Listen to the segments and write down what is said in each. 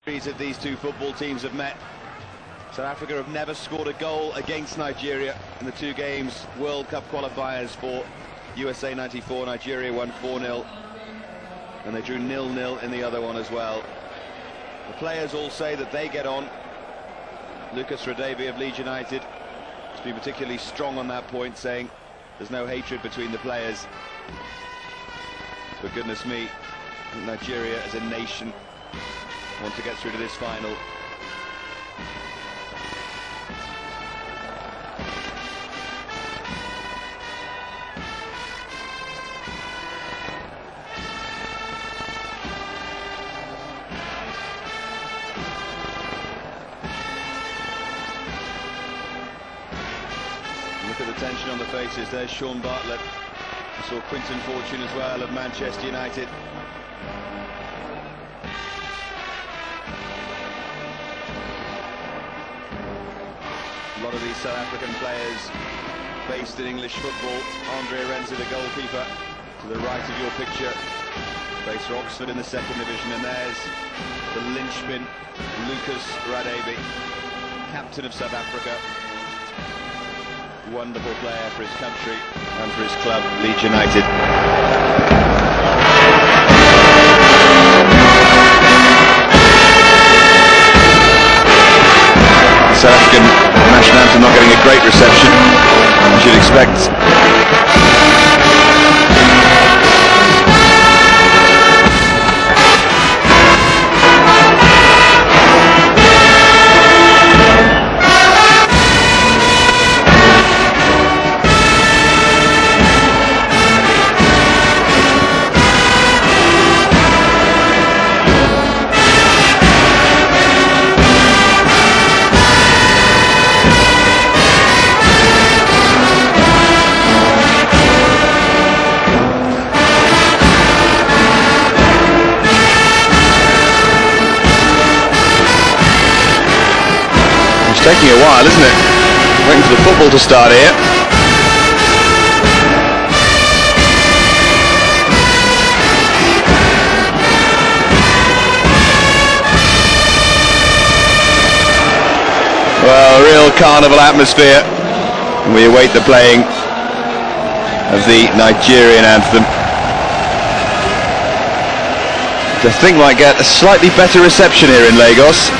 That these two football teams have met. South Africa have never scored a goal against Nigeria in the two games World Cup qualifiers for USA 94. Nigeria won 4-0 and they drew 0-0 in the other one as well. The players all say that they get on. Lucas Radebe of Leeds United has been particularly strong on that point, saying there's no hatred between the players. But goodness me, Nigeria as a nation want to get through to this final. Look at the tension on the faces. There's Sean Bartlett. We saw Quinton Fortune as well of Manchester United. A lot of these South African players based in English football. Andre Renzi, the goalkeeper, to the right of your picture, plays for Oxford in the second division, and there's the linchpin, Lucas Radebe, captain of South Africa. Wonderful player for his country and for his club, Leeds United. South African national anthem not getting a great reception, you should expect. Taking a while, isn't it? Waiting for the football to start here. Well, a real carnival atmosphere. We await the playing of the Nigerian anthem, which I think might get a slightly better reception here in Lagos.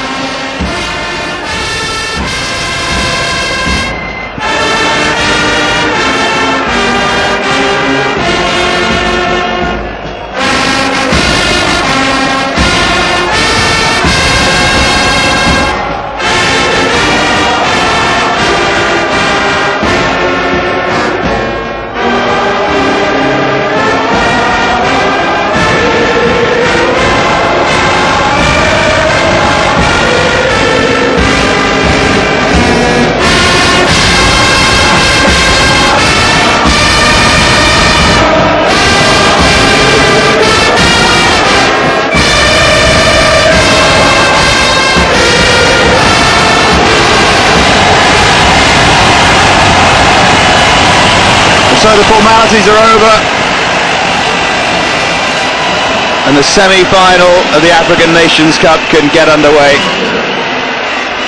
So the formalities are over, and the semi-final of the African Nations Cup can get underway.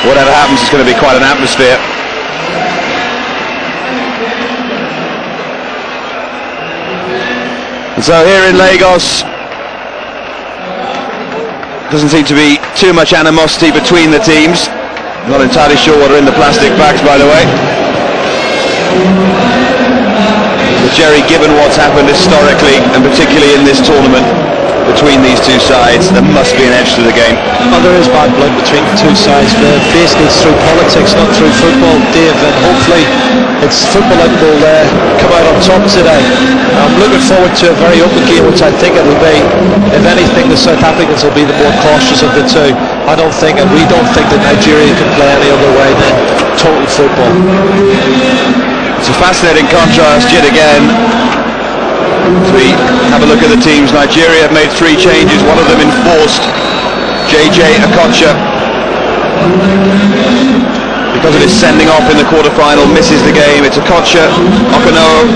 Whatever happens, it's going to be quite an atmosphere. And so here in Lagos, doesn't seem to be too much animosity between the teams. I'm not entirely sure what are in the plastic bags, by the way. But Jerry, given what's happened historically, and particularly in this tournament, between these two sides, there must be an edge to the game. Well, there is bad blood between the two sides, but basically it's through politics, not through football, Dave, and hopefully it's football that will come out on top today. I'm looking forward to a very open game, which I think it will be. If anything, the South Africans will be the more cautious of the two. I don't think, and we don't think that Nigeria can play any other way than total football. It's a fascinating contrast yet again. As we have a look at the teams, Nigeria have made 3 changes, one of them enforced. JJ Okocha, because of his sending off in the quarter-final, misses the game. It's Okocha, Okono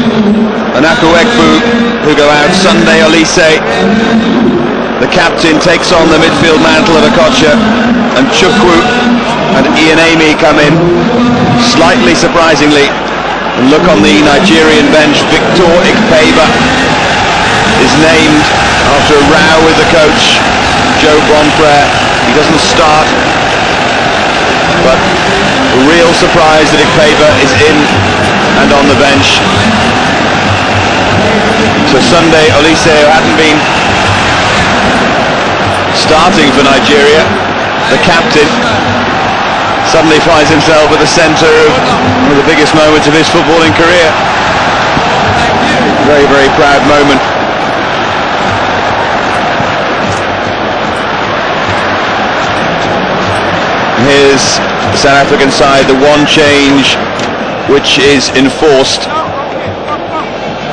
and Akuekfu who go out. Sunday Olise The captain takes on the midfield mantle of Okocha, and Chukwu and Ian Amy come in, slightly surprisingly. And look on the Nigerian bench, Victor Ikpeba is named after a row with the coach, Joe Bonprayer. He doesn't start, but a real surprise that Ikpeba is in and on the bench. So Sunday, Olise, who hadn't been starting for Nigeria, the captain, suddenly finds himself at the centre of one of the biggest moments of his footballing career. Very, very proud moment. Here's the South African side, the one change which is enforced.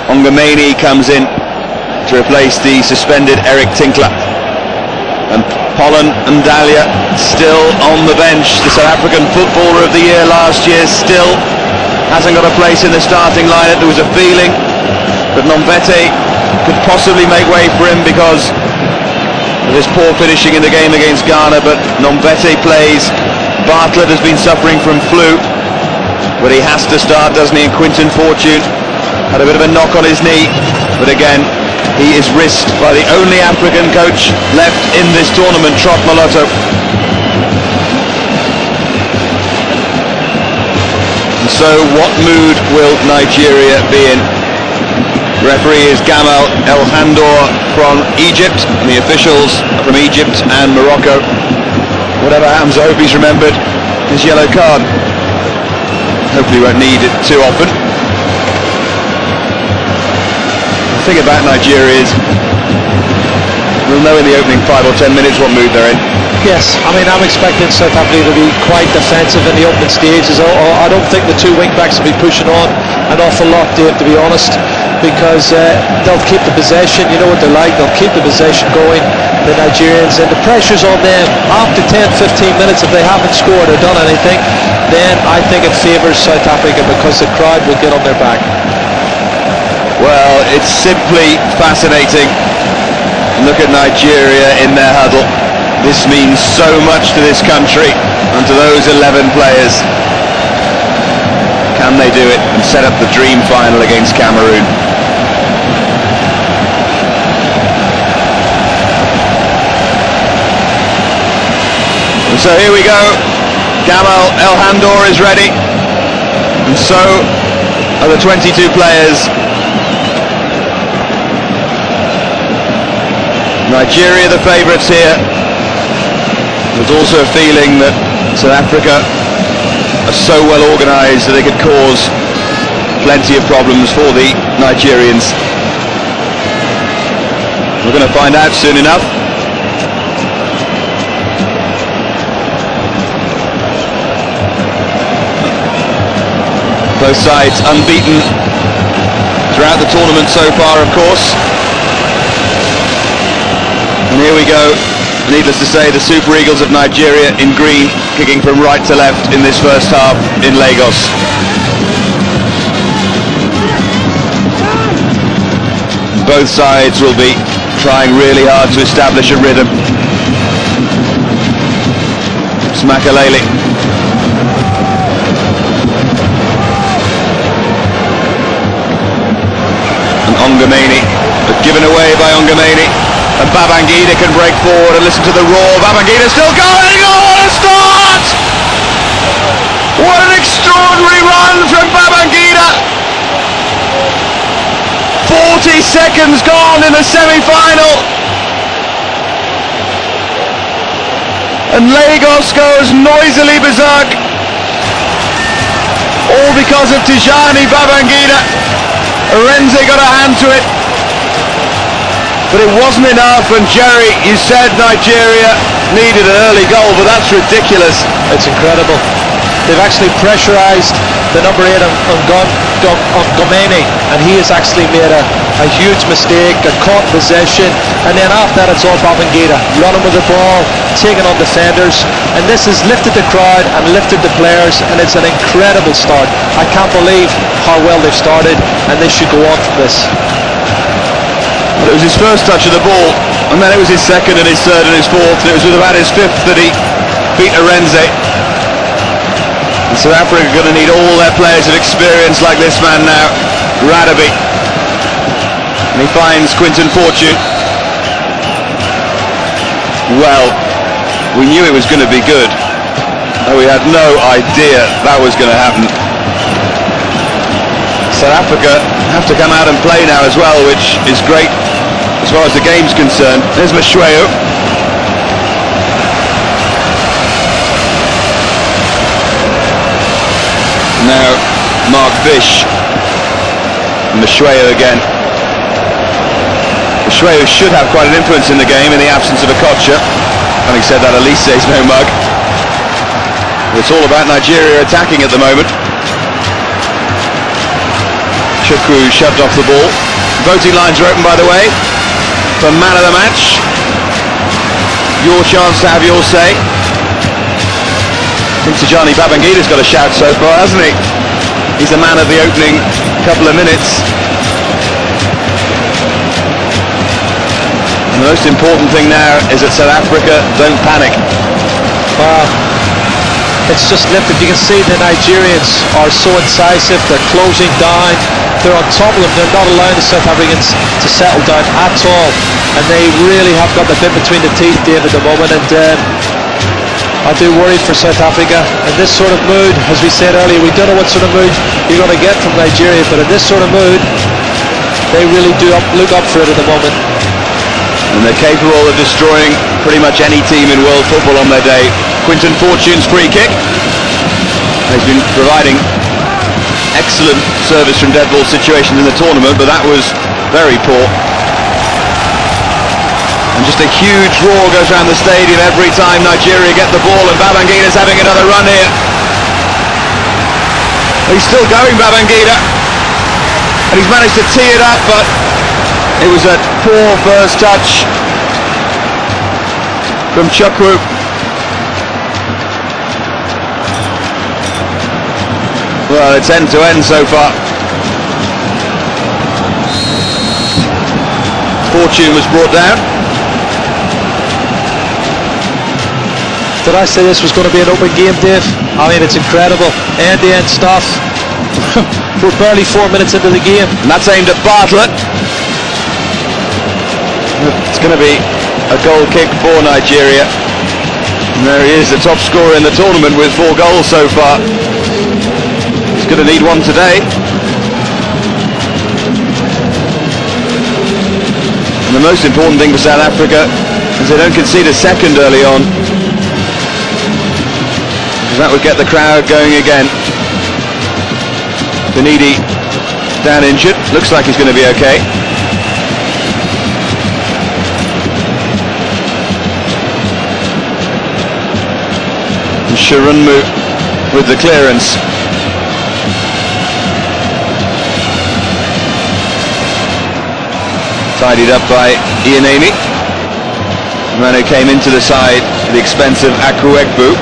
Ongameni comes in to replace the suspended Eric Tinkler. And Pollen and Dahlia still on the bench. The South African Footballer of the Year last year still hasn't got a place in the starting lineup. There was a feeling that Nombete could possibly make way for him because of his poor finishing in the game against Ghana, but Nombete plays. Bartlett has been suffering from flu, but he has to start, doesn't he? And Quinton Fortune had a bit of a knock on his knee, but again, he is risked by the only African coach left in this tournament, Trot Moloto. And so what mood will Nigeria be in? Referee is Gamal El Handor from Egypt, and the officials are from Egypt and Morocco. Whatever happens, I hope he's remembered his yellow card. Hopefully won't need it too often. The thing about Nigeria is we'll know in the opening 5 or 10 minutes what mood they're in. Yes, I mean, I'm expecting South Africa to be quite defensive in the opening stages. I don't think the two wing-backs will be pushing on an awful lot, Dave, to be honest, because they'll keep the possession. You know what they're like, they'll keep the possession going, the Nigerians, and the pressure's on them. After 10-15 minutes, if they haven't scored or done anything, then I think it favours South Africa because the crowd will get on their back. Well, it's simply fascinating. Look at Nigeria in their huddle. This means so much to this country and to those 11 players. Can they do it and set up the dream final against Cameroon? And so here we go. Gamal El Handor is ready, and so are the 22 players. Nigeria the favourites here. There's also a feeling that South Africa are so well organised that they could cause plenty of problems for the Nigerians. We're going to find out soon enough. Both sides unbeaten throughout the tournament so far, of course. And here we go. Needless to say, the Super Eagles of Nigeria in green, kicking from right to left in this first half in Lagos. Both sides will be trying really hard to establish a rhythm. It's Makalele. And Ongameni, but given away by Ongameni. And Babangida can break forward, and listen to the roar. Babangida still going. Oh, what a start! What an extraordinary run from Babangida. 40 seconds gone in the semi-final. And Lagos goes noisily berserk. All because of Tijani Babangida. Arenze got a hand to it. But it wasn't enough, and Jerry, you said Nigeria needed an early goal, but that's ridiculous. It's incredible. They've actually pressurised the number 8 on Gomeni, and he has actually made a huge mistake, got caught in possession, and then after that it's all Babangida, running with the ball, taking on defenders, and this has lifted the crowd and lifted the players, and it's an incredible start. I can't believe how well they've started, and they should go on from this. But it was his first touch of the ball, and then it was his second and his third and his fourth, and it was with about his fifth that he beat Arenze. And South Africa are going to need all their players of experience like this man now, Radaby. And he finds Quinton Fortune. Well, we knew it was going to be good, though we had no idea that was going to happen. South Africa have to come out and play now as well, which is great as far as the game's concerned. There's Mashweo. Now Mark Fish. Mashweo again. Mashweo should have quite an influence in the game in the absence of Okocha. Having said that, Elise's no mug. It's all about Nigeria attacking at the moment. Chukwu shoved off the ball. Voting lines are open, by the way, for man of the match. Your chance to have your say. I think Tijani Babangida's got a shout so far, hasn't he? He's the man of the opening couple of minutes. And the most important thing now is that South Africa don't panic. It's just lifted. You can see the Nigerians are so incisive. They're closing down. They're on top of them. They're not allowing the South Africans to settle down at all. And they really have got the bit between the teeth, Dave, at the moment. And I do worry for South Africa. In this sort of mood, as we said earlier, we don't know what sort of mood you're going to get from Nigeria. But in this sort of mood, they really do look up for it at the moment. And they're capable of destroying pretty much any team in world football on their day. Quinton Fortune's free kick. He's been providing excellent service from dead ball situations in the tournament, but that was very poor. And just a huge roar goes around the stadium every time Nigeria get the ball, and Babangida's having another run here. He's still going, Babangida, and he's managed to tee it up, but it was a poor first touch from Chukwu. Well, it's end to end so far. Fortune was brought down. Did I say this was going to be an open game, Dave? I mean, it's incredible. End-to-end stuff. We're barely 4 minutes into the game. And that's aimed at Bartlett. It's going to be a goal kick for Nigeria. And there he is, the top scorer in the tournament with 4 goals so far. He's going to need one today. And the most important thing for South Africa is they don't concede a second early on, because that would get the crowd going again. Benidi down injured. Looks like he's going to be okay. And Sharunmu with the clearance. Tidied up by Ian Amy. The man who came into the side at the expense of Akuekbu.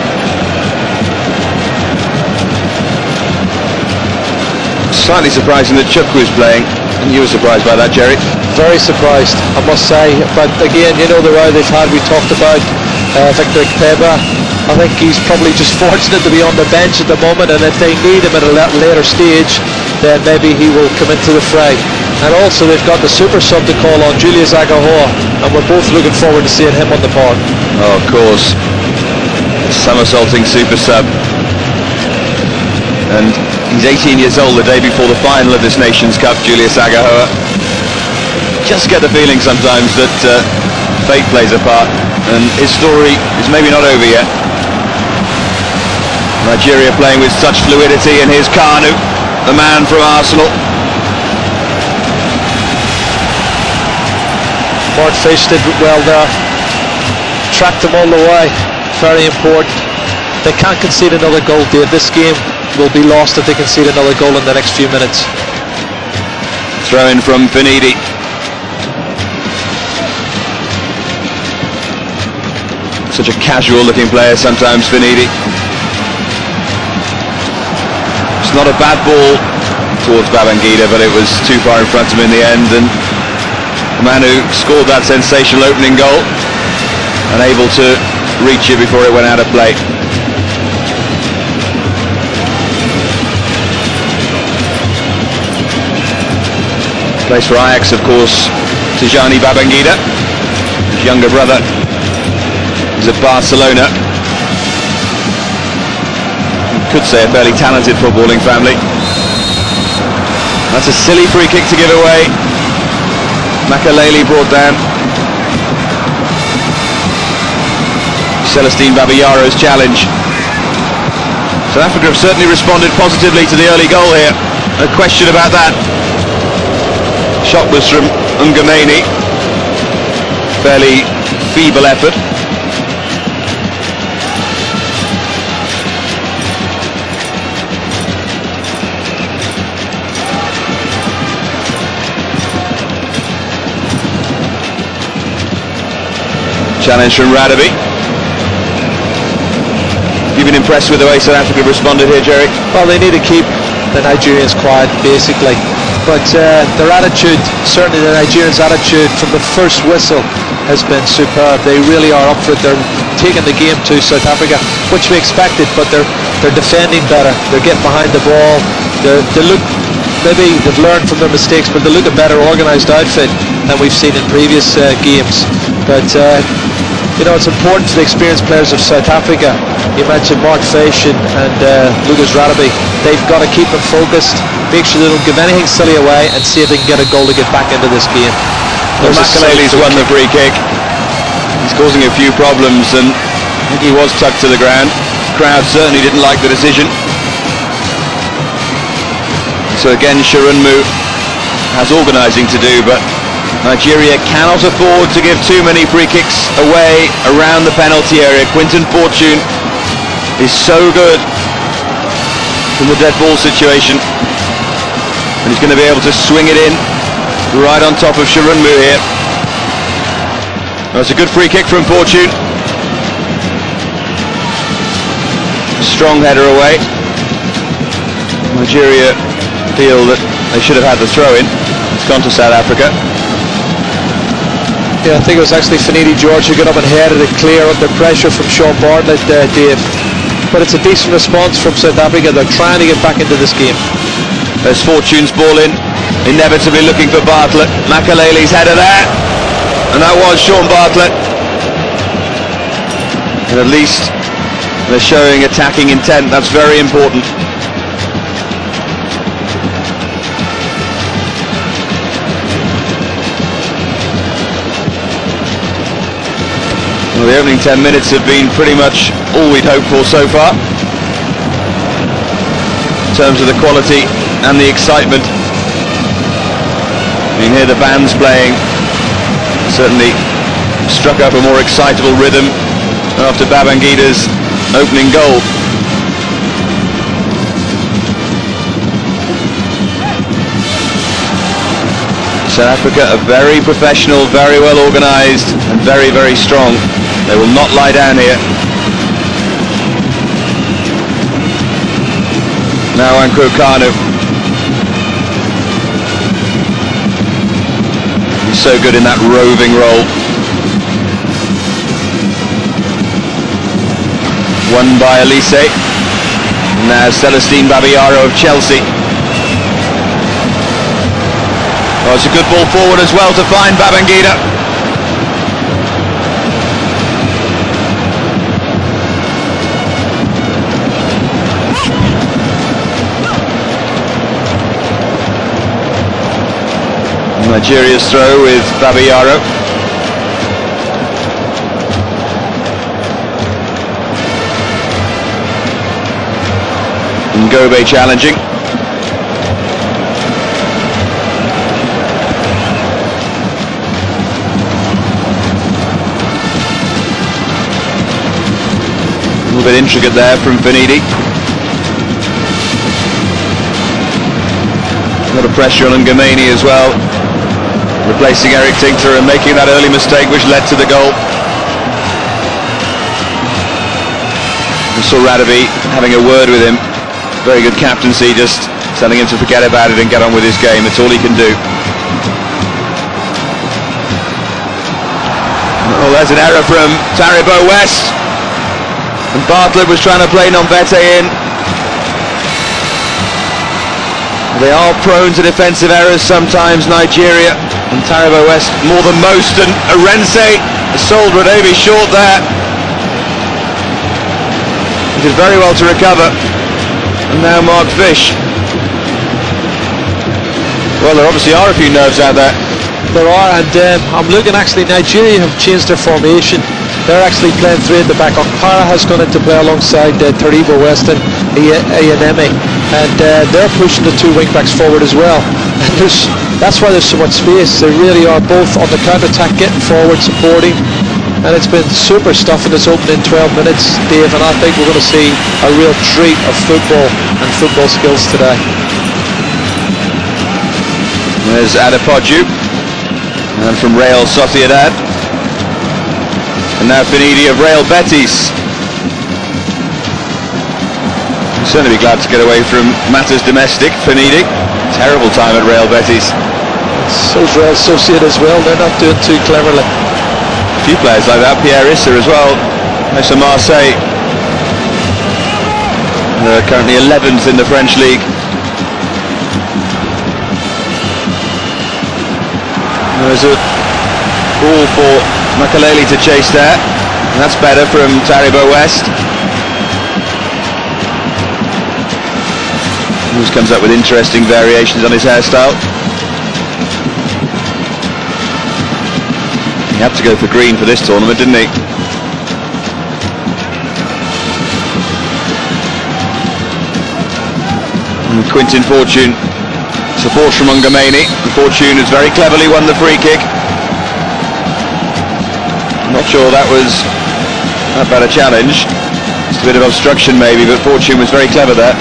Slightly surprising that Chukwu is playing, and you were surprised by that, Jerry? Very surprised, I must say. But again, you know the row they've had, we talked about Victor Kpeba. I think he's probably just fortunate to be on the bench at the moment, and if they need him at a later stage, then maybe he will come into the fray. And also they've got the super sub to call on, Julius Agahoa, and we're both looking forward to seeing him on the park. Oh, of course. Somersaulting super sub. And he's 18 years old the day before the final of this Nations Cup, Julius Agahoa. Just get the feeling sometimes that fate plays a part, and his story is maybe not over yet. Nigeria playing with such fluidity, and here's Kanu, the man from Arsenal. Mark Fish did well there. Tracked them all the way. Very important. They can't concede another goal, Dave. This game will be lost if they concede another goal in the next few minutes. Throw in from Benidi. Such a casual looking player sometimes, Benidi. It's not a bad ball towards Babangida, but it was too far in front of him in the end, and the man who scored that sensational opening goal, unable to reach it before it went out of play. Plays for Ajax, of course, Tijani Babangida. His younger brother is at Barcelona. You could say a fairly talented footballing family. That's a silly free kick to give away. Makaleli brought down. Celestine Babayaro's challenge. South Africa have certainly responded positively to the early goal here. No question about that. Shot was from Ungameni. Fairly feeble effort. Challenge from Radaby. You've been impressed with the way South Africa responded here, Jerry? Well, they need to keep the Nigerians quiet, basically. But their attitude, certainly the Nigerians' attitude from the first whistle has been superb. They really are up for it. They're taking the game to South Africa, which we expected, but they're defending better. They're getting behind the ball. They look, maybe they've learned from their mistakes, but they look a better organised outfit than we've seen in previous games. But you know, it's important for the experienced players of South Africa. You mentioned Mark Fish and Lucas Radaby. They've got to keep them focused, make sure they don't give anything silly away, and see if they can get a goal to get back into this game. Well, Makaleli's won the free kick. He's causing a few problems, and I think he was tucked to the ground. The crowd certainly didn't like the decision. So again, Shirunmu has organising to do, but Nigeria cannot afford to give too many free kicks away around the penalty area. Quinton Fortune is so good from the dead ball situation, and he's going to be able to swing it in right on top of Shirunmu here. That's a good free kick from Fortune. Strong header away. Nigeria feel that they should have had the throw in. It's gone to South Africa. Yeah, I think it was actually Finidi George who got up and headed it clear under pressure from Sean Bartlett, Dave. But it's a decent response from South Africa. They're trying to get back into this game. There's Fortune's ball in, inevitably looking for Bartlett. Makaleli's header there, and that was Sean Bartlett. And at least they're showing attacking intent. That's very important. Well, the opening 10 minutes have been pretty much all we'd hoped for so far in terms of the quality and the excitement. You can hear the bands playing. Certainly struck up a more excitable rhythm after Babangida's opening goal. South Africa are very professional, very well organised, and very, very strong. They will not lie down here. Now Ankro Kanu. He's so good in that roving role. Won by Elise. Now Celestine Babayaro of Chelsea. Oh, it's a good ball forward as well to find Babangida. Nigeria's throw with Babayaro. Ngobe challenging. A little bit intricate there from Finidi. A lot of pressure on Ngameni as well, replacing Eric Tinkler and making that early mistake which led to the goal. We saw Radaby having a word with him. Very good captaincy, just telling him to forget about it and get on with his game. It's all he can do. Oh, there's an error from Taribo West. And Bartlett was trying to play Nombete in. They are prone to defensive errors sometimes, Nigeria. And Taribo West more than most. And Arense has sold Radevi short there. He did very well to recover. And now Mark Fish. Well, there obviously are a few nerves out there. There are, and I'm looking, actually, Nigeria have changed their formation. They're actually playing three at the back. Okpara has gone into play alongside Taribo West and Ayanemi, and they're pushing the two wing backs forward as well. And that's why there's so much space. They really are both on the counter-attack, getting forward, supporting, and it's been super stuff in this opening 12 minutes, Dave, and I think we're going to see a real treat of football and football skills today. There's Adepoju, and from Real Sociedad. And now Finidi of Real Betis. He'll certainly be glad to get away from matters domestic, Finidi. Terrible time at Real Betis. So's Real Sociedad as well, they're not doing too cleverly. A few players like that, Pierre Issa as well. Nice for Marseille. They're currently 11th in the French league. There's a ball for Makaleli to chase there, and that's better from Taribo West. He always comes up with interesting variations on his hairstyle. He had to go for green for this tournament, didn't he? And Quintin Fortune supports from Ungameni. Fortune has very cleverly won the free kick. Not sure that was that bad a challenge. Just a bit of obstruction maybe, but Fortune was very clever there.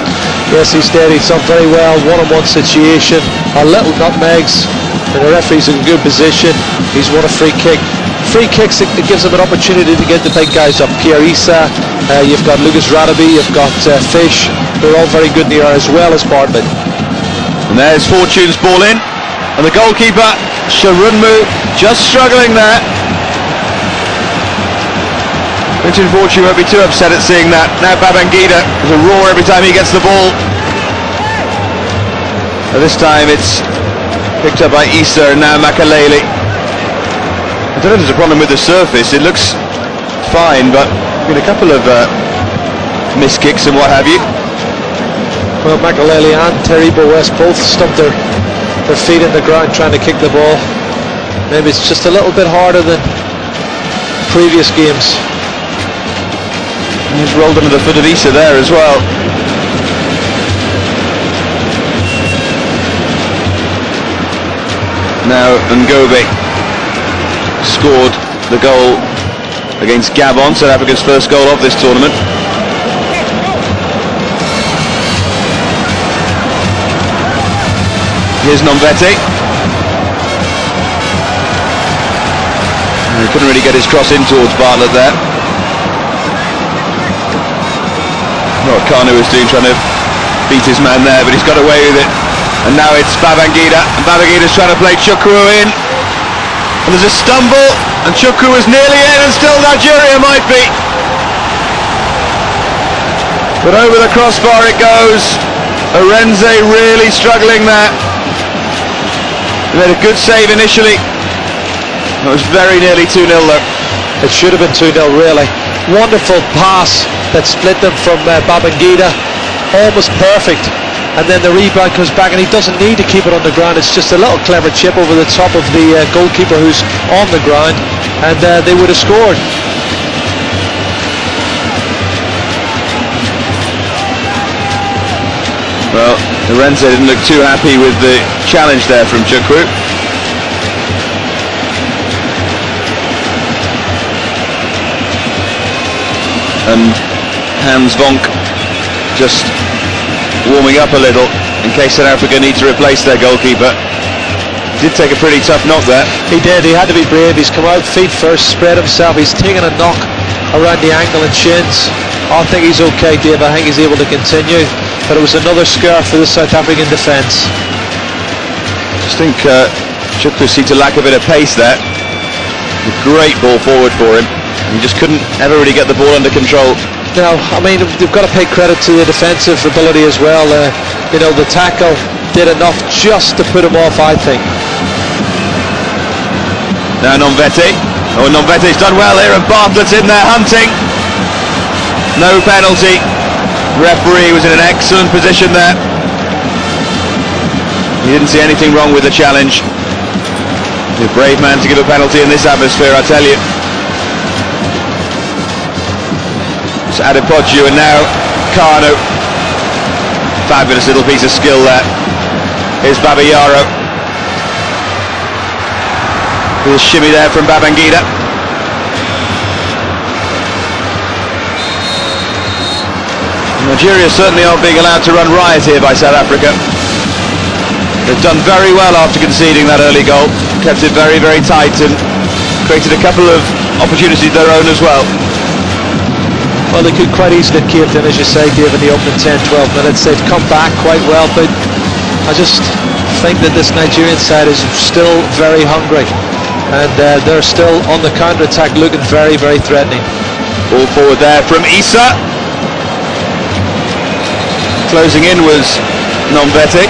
Yes, he's there. He's done very well. One-on-one situation. A little nutmegs, and the referee's in good position. He's won a free kick. Free kicks, it gives him an opportunity to get the big guys up. Pierre Issa, you've got Lucas Radaby, you've got Fish. They're all very good in the air, as well as Bartlett. And there's Fortune's ball in, and the goalkeeper Sharunmu just struggling there. Quintin Fortune won't be too upset at seeing that. Now Babangida, there's a roar every time he gets the ball. And this time it's picked up by Issa, and now Makaleli. I don't know if there's a problem with the surface. It looks fine, but been a couple of missed kicks and what have you. Well, Makaleli and Taribo West both stumped their feet in the ground trying to kick the ball. Maybe it's just a little bit harder than previous games. And he's rolled under the foot of Issa there as well. Now Ngobe scored the goal against Gabon, South Africa's first goal of this tournament. Here's Nombete. He couldn't really get his cross in towards Bartlett there. What Kanu was doing, trying to beat his man there, but he's got away with it. And now it's Babangida, and Babangida's trying to play Chukwu in. And there's a stumble, and Chukwu was nearly in, and still Nigeria might be. But over the crossbar it goes. Arense really struggling there. He made a good save initially. It was very nearly 2-0 though. It should have been 2-0 really. Wonderful pass that split them from Babangida. Almost perfect. And then the rebound comes back, and he doesn't need to keep it on the ground. It's just a little clever chip over the top of the goalkeeper who's on the ground, and they would have scored. Well, Arense didn't look too happy with the challenge there from Chukwu. And Hans Vonk just warming up a little in case South Africa need to replace their goalkeeper. He did take a pretty tough knock there. He did, he had to be brave. He's come out feet first, spread himself. He's taken a knock around the ankle and shins. I think he's okay, Dave. I think he's able to continue. But it was another scare for the South African defence. I just think Chukwu seemed to lack a bit of pace there. A great ball forward for him. He just couldn't ever really get the ball under control. No, I mean, they've got to pay credit to the defensive ability as well. You know, the tackle did enough just to put him off, I think. Now Nonvete. Oh, Nonvete's done well here, and Bartlett's in there hunting. No penalty. Referee was in an excellent position there. He didn't see anything wrong with the challenge. He's a brave man to give a penalty in this atmosphere, I tell you. It's Adepoju and now Kanu. Fabulous little piece of skill there. Here's Babayaro. With a shimmy there from Babangida. Nigeria certainly aren't being allowed to run riot here by South Africa. They've done very well after conceding that early goal. Kept it very, very tight and created a couple of opportunities of their own as well. Well, they could quite easily have caved in, as you say, given the opening 10-12 minutes. They've come back quite well, but I just think that this Nigerian side is still very hungry, and they're still on the counter-attack, looking very, very threatening. Ball forward there from Issa. Closing in was Nonvete.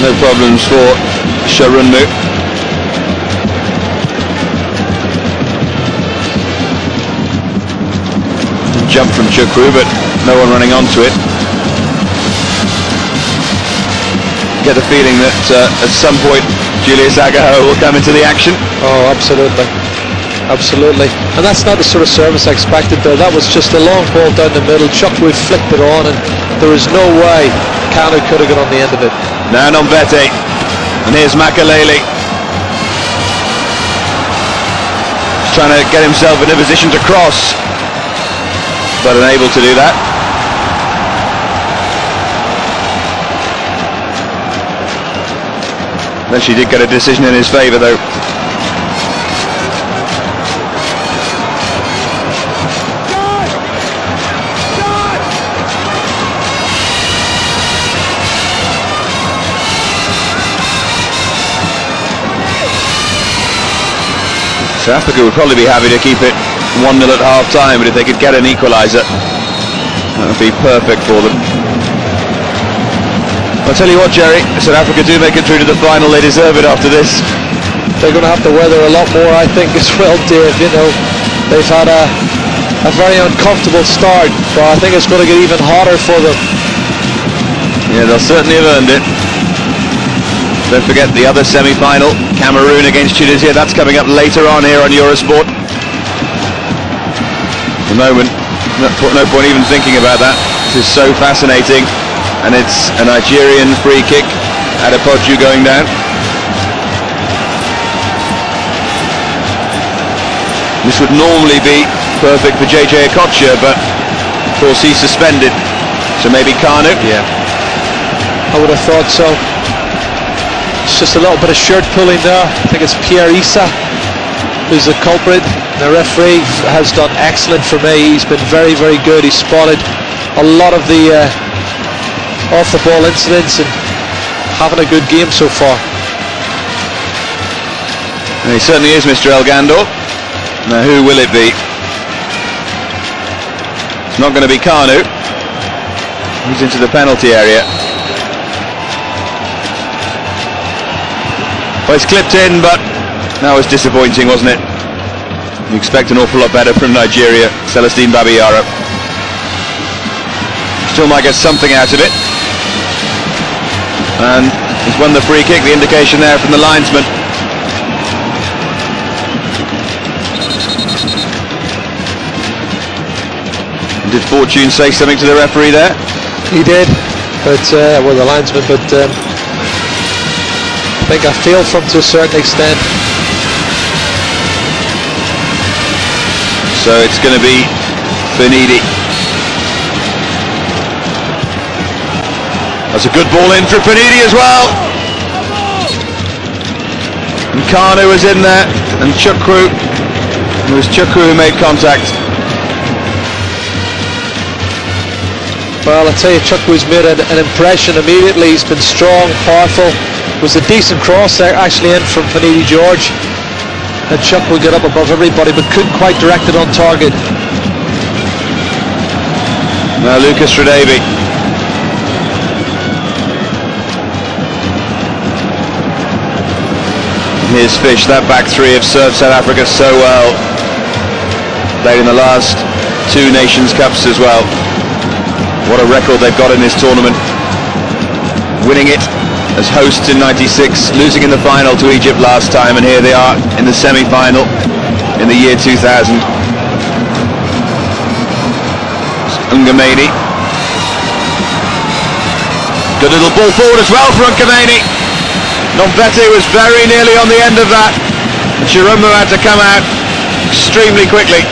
No problems for Sharunmu. Jump from Chukwu, but no one running onto it. Get the feeling that at some point Julius Agaho will come into the action. Oh, absolutely. Absolutely. And that's not the sort of service I expected there. That was just a long ball down the middle. Chukwu flicked it on, and there was no way Kanu could have got on the end of it. Now Nonvete. And here's Makalele. Trying to get himself in a position to cross, but unable to do that. Eventually did get a decision in his favour though. South Africa would probably be happy to keep it 1-0 at half-time, but if they could get an equaliser, that would be perfect for them. I'll tell you what, Jerry, South Africa do make it through to the final. They deserve it after this. They're going to have to weather a lot more, I think, as well, Dave. You know, they've had a very uncomfortable start, but I think it's going to get even hotter for them. Yeah, they'll certainly have earned it. Don't forget the other semi-final, Cameroon against Tunisia. That's coming up later on here on Eurosport. At the moment, no point even thinking about that. This is so fascinating. And it's a Nigerian free kick. Adepoju going down. This would normally be perfect for JJ Okocha, but of course he's suspended. So maybe Kanu? Yeah, I would have thought so. It's just a little bit of shirt pulling there. I think it's Pierre Issa who's the culprit. The referee has done excellent for me. He's been very, very good. He's spotted a lot of the off the ball incidents and having a good game so far. And he certainly is, Mr. Elgando. Now who will it be? It's not going to be Kanu. He's into the penalty area. Well, it's clipped in, but that was disappointing, wasn't it? You expect an awful lot better from Nigeria. Celestine Babayaro still might get something out of it. And he's won the free kick, the indication there from the linesman. Did Fortune say something to the referee there? He did, but well, the linesman, but I think I feel from to a certain extent. So it's going to be Benidi. That's a good ball in for Benidi as well. And Kanu was in there, and Chukwu. It was Chukwu who made contact. Well, I tell you, Chukwu's made an impression immediately. He's been strong, powerful, Was a decent cross there, actually, in from Finidi George. And Chuck will get up above everybody, but couldn't quite direct it on target. Now Lucas Radebe. Here's Fish. That back three have served South Africa so well. Played in the last 2 Nations Cups as well. What a record they've got in this tournament. Winning it as hosts in '96, losing in the final to Egypt last time, and here they are in the semi-final in the year 2000. Ungameni. Good little ball forward as well for Ungameni. Nomvete was very nearly on the end of that. Chirumbo had to come out extremely quickly.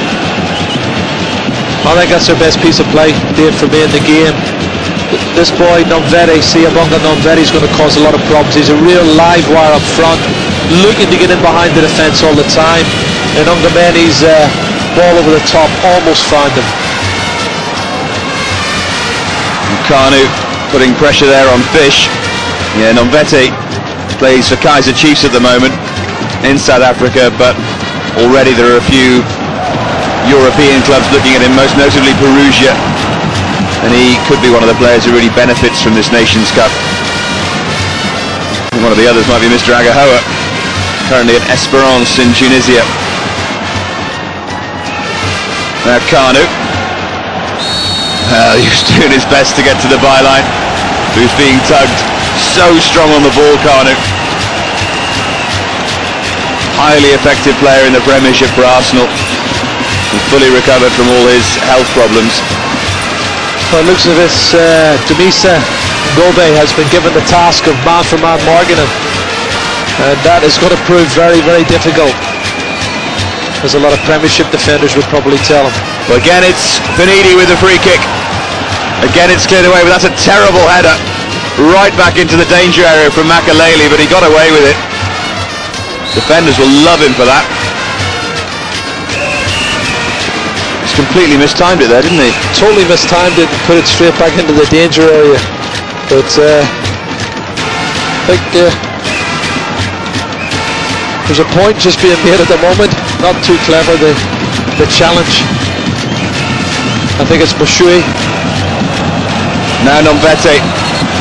I think that's their best piece of play, Dave, for me in the game. This boy Nomvete, Siabonga Nomvete, is going to cause a lot of problems. He's a real live wire up front, looking to get in behind the defence all the time. And Ungameni's ball over the top almost found him. Kanu putting pressure there on Fish. Yeah, Nomvete plays for Kaizer Chiefs at the moment in South Africa, but already there are a few European clubs looking at him, most notably Perugia, and he could be one of the players who really benefits from this Nations Cup. And one of the others might be Mr. Agahoa, currently at Esperance in Tunisia. Now Kanu. He was doing his best to get to the byline. He was being tugged. So strong on the ball, Kanu. Highly effective player in the Premiership for Arsenal. And fully recovered from all his health problems. Well, it looks as if Dumisa Ngobe has been given the task of man-for-man marking him. And that is going to prove very, very difficult, as a lot of Premiership defenders would probably tell him. Well, again, it's Finidi with the free kick. Again, it's cleared away, but that's a terrible header. Right back into the danger area from Makaleli, but he got away with it. Defenders will love him for that. He's completely mistimed it there, didn't he? Totally mistimed it and put it straight back into the danger area. But I think there's a point just being made at the moment. Not too clever, the challenge. I think it's Bashui. Now Nomvete,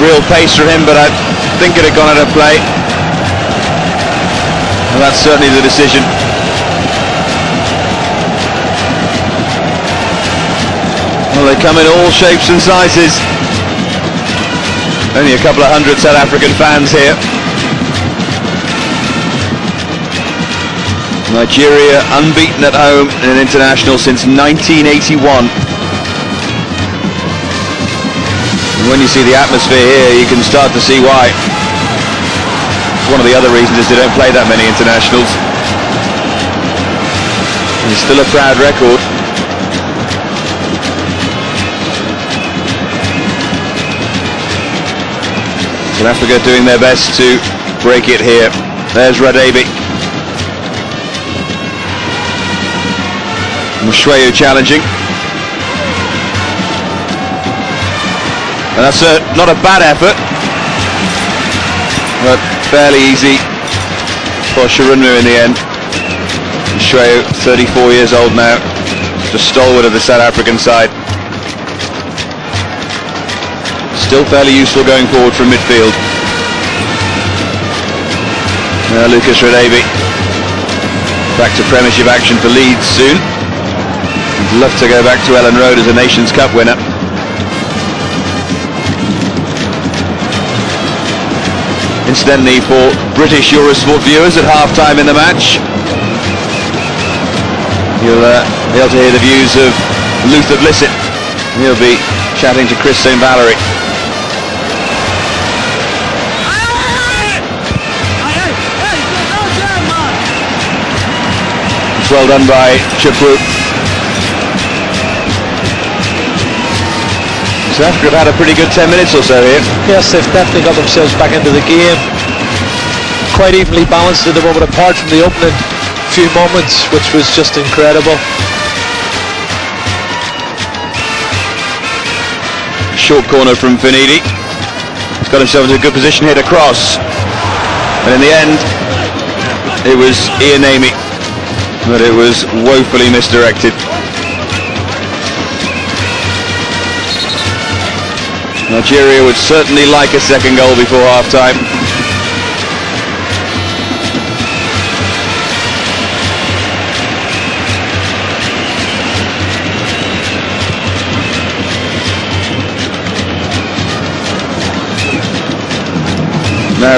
real pace for him, but I think it had gone out of play. And that's certainly the decision. Well, they come in all shapes and sizes. Only a couple of hundred South African fans here. Nigeria unbeaten at home in an international since 1981. And when you see the atmosphere here, you can start to see why. One of the other reasons is they don't play that many internationals. And it's still a proud record. South Africa doing their best to break it here. There's Radebe. Mushweyu challenging. And that's not a bad effort, but fairly easy for Shirunmu in the end. Mushweyu, 34 years old now, the stalwart of the South African side. Still fairly useful going forward from midfield. Now Lucas Radebe back to Premiership action for Leeds soon. He'd love to go back to Ellen Road as a Nations Cup winner. Incidentally, for British Eurosport viewers at half-time in the match, you'll be able to hear the views of Luther Blissett. He'll be chatting to Chris St. Valerie. It's well done by Chipru. South Africa have had a pretty good 10 minutes or so here. Yes, they've definitely got themselves back into the game. Quite evenly balanced at the moment, apart from the opening few moments, which was just incredible. Short corner from Finidi. He's got himself into a good position here to cross. And in the end, it was Ian Amy, but it was woefully misdirected. Nigeria would certainly like a second goal before half-time.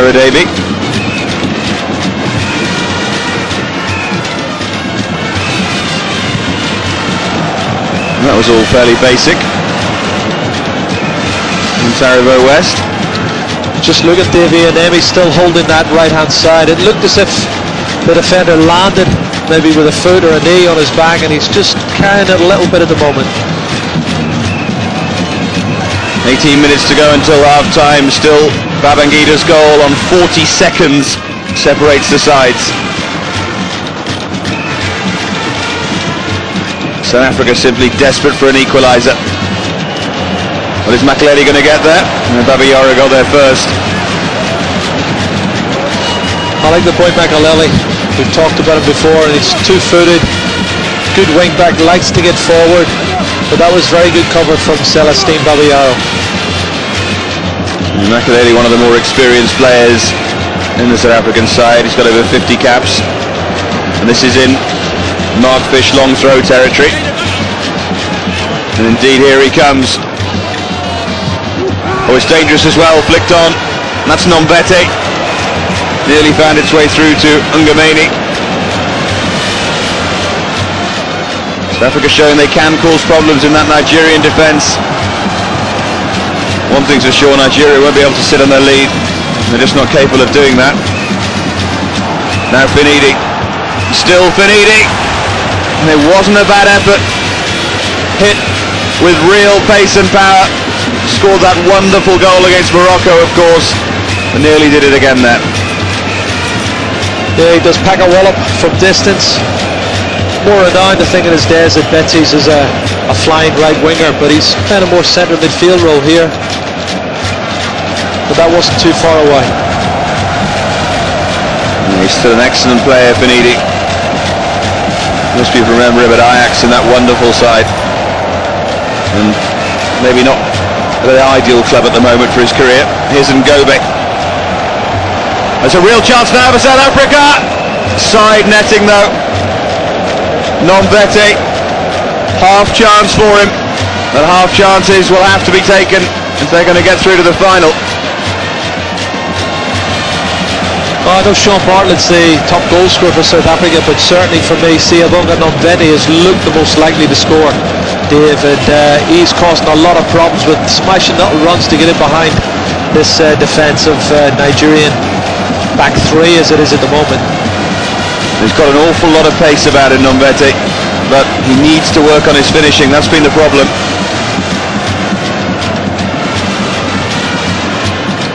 Davy. That was all fairly basic. And Taribo West. Just look at Davy and Amy still holding that right hand side. It looked as if the defender landed maybe with a foot or a knee on his back, and he's just carrying it a little bit at the moment. 18 minutes to go until half-time. Still Babangida's goal on 40 seconds separates the sides. South Africa simply desperate for an equaliser. Well, is Makelele going to get there? And Babayaro got there first. I like the boy Makelele. We've talked about him before, and he's two-footed, good wing back, likes to get forward, but that was very good cover from Celestine Babayaro. Makelele, one of the more experienced players in the South African side. He's got over 50 caps, and this is in Mark Fish long throw territory. And indeed, here he comes. Oh, it's dangerous as well, flicked on. And that's Nombete. Nearly found its way through to Ungameni. South Africa showing they can cause problems in that Nigerian defence. One thing's for sure, Nigeria won't be able to sit on their lead. They're just not capable of doing that. Now Finidi. Still Finidi. And it wasn't a bad effort. Hit with real pace and power. Scored that wonderful goal against Morocco, of course. And nearly did it again there. Yeah, he does pack a wallop from distance. More renowned, I think, in his days at Betis as a flying right winger, but he's kind of more centre midfield role here. But that wasn't too far away. Yeah, he's still an excellent player, Finidi. Most people remember him at Ajax in that wonderful side. And maybe not the ideal club at the moment for his career. Here's Ngobe. There's a real chance now for South Africa. Side netting though. Nombete. Half chance for him. And half chances will have to be taken if they're going to get through to the final. I know Sean Bartlett's the top goal scorer for South Africa, but certainly for me, Siyabonga Nombete has looked the most likely to score, Dave, and he's causing a lot of problems with smashing little runs to get in behind this defence of Nigerian back three as it is at the moment. He's got an awful lot of pace about him, Nombete, but he needs to work on his finishing. That's been the problem.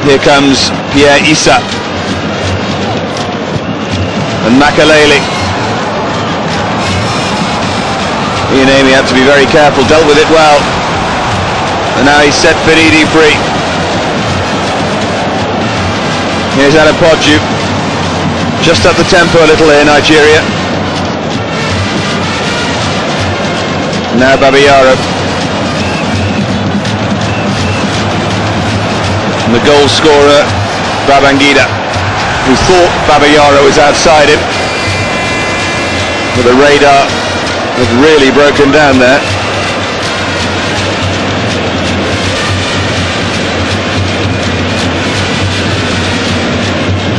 Here comes Pierre Issa. And Makelele. Ian Amy had to be very careful, dealt with it well. And now he's set Finidi free. Here's Adepoju. Just up the tempo a little here, Nigeria. Now Babayaro. And the goal scorer, Babangida, who thought Babayaro was outside him. But the radar had really broken down there.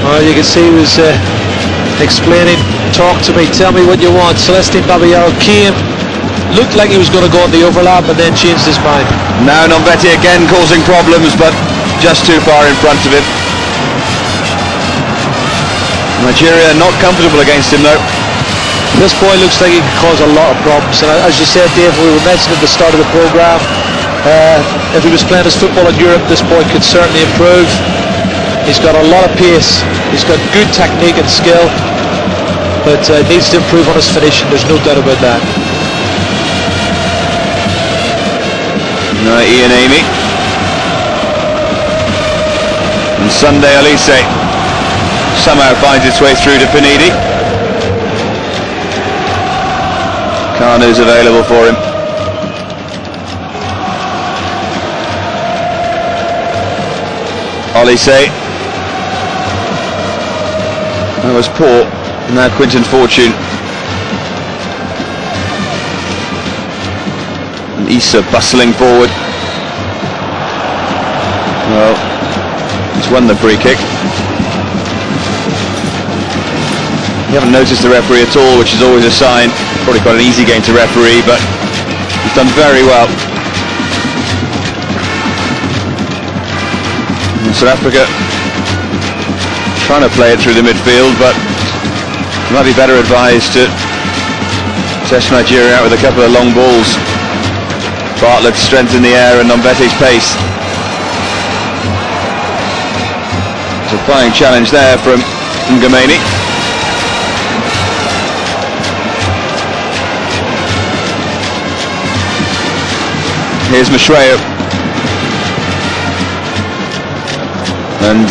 Well, you can see he was explaining, talk to me, tell me what you want. Celestine Babayaro came, looked like he was going to go on the overlap and then changed his mind. Now Nombete again causing problems, but just too far in front of him. Nigeria not comfortable against him though. This boy looks like he can cause a lot of problems, and as you said, Dave, we were mentioning at the start of the programme, if he was playing his football in Europe, this boy could certainly improve. He's got a lot of pace, he's got good technique and skill, but needs to improve on his finishing, there's no doubt about that. Now Ian Amy. And Sunday Olise. somehow finds its way through to Panidi. Kanu's available for him. Olise. That was poor. Now Quinton Fortune. And Issa bustling forward. Well, he's won the free kick. You haven't noticed the referee at all, which is always a sign. Probably quite an easy game to referee, but he's done very well. And South Africa trying to play it through the midfield, but might be better advised to test Nigeria out with a couple of long balls. Bartlett's strength in the air and Nombete's pace. It's a flying challenge there from Ngameni. Here's Mashweo. And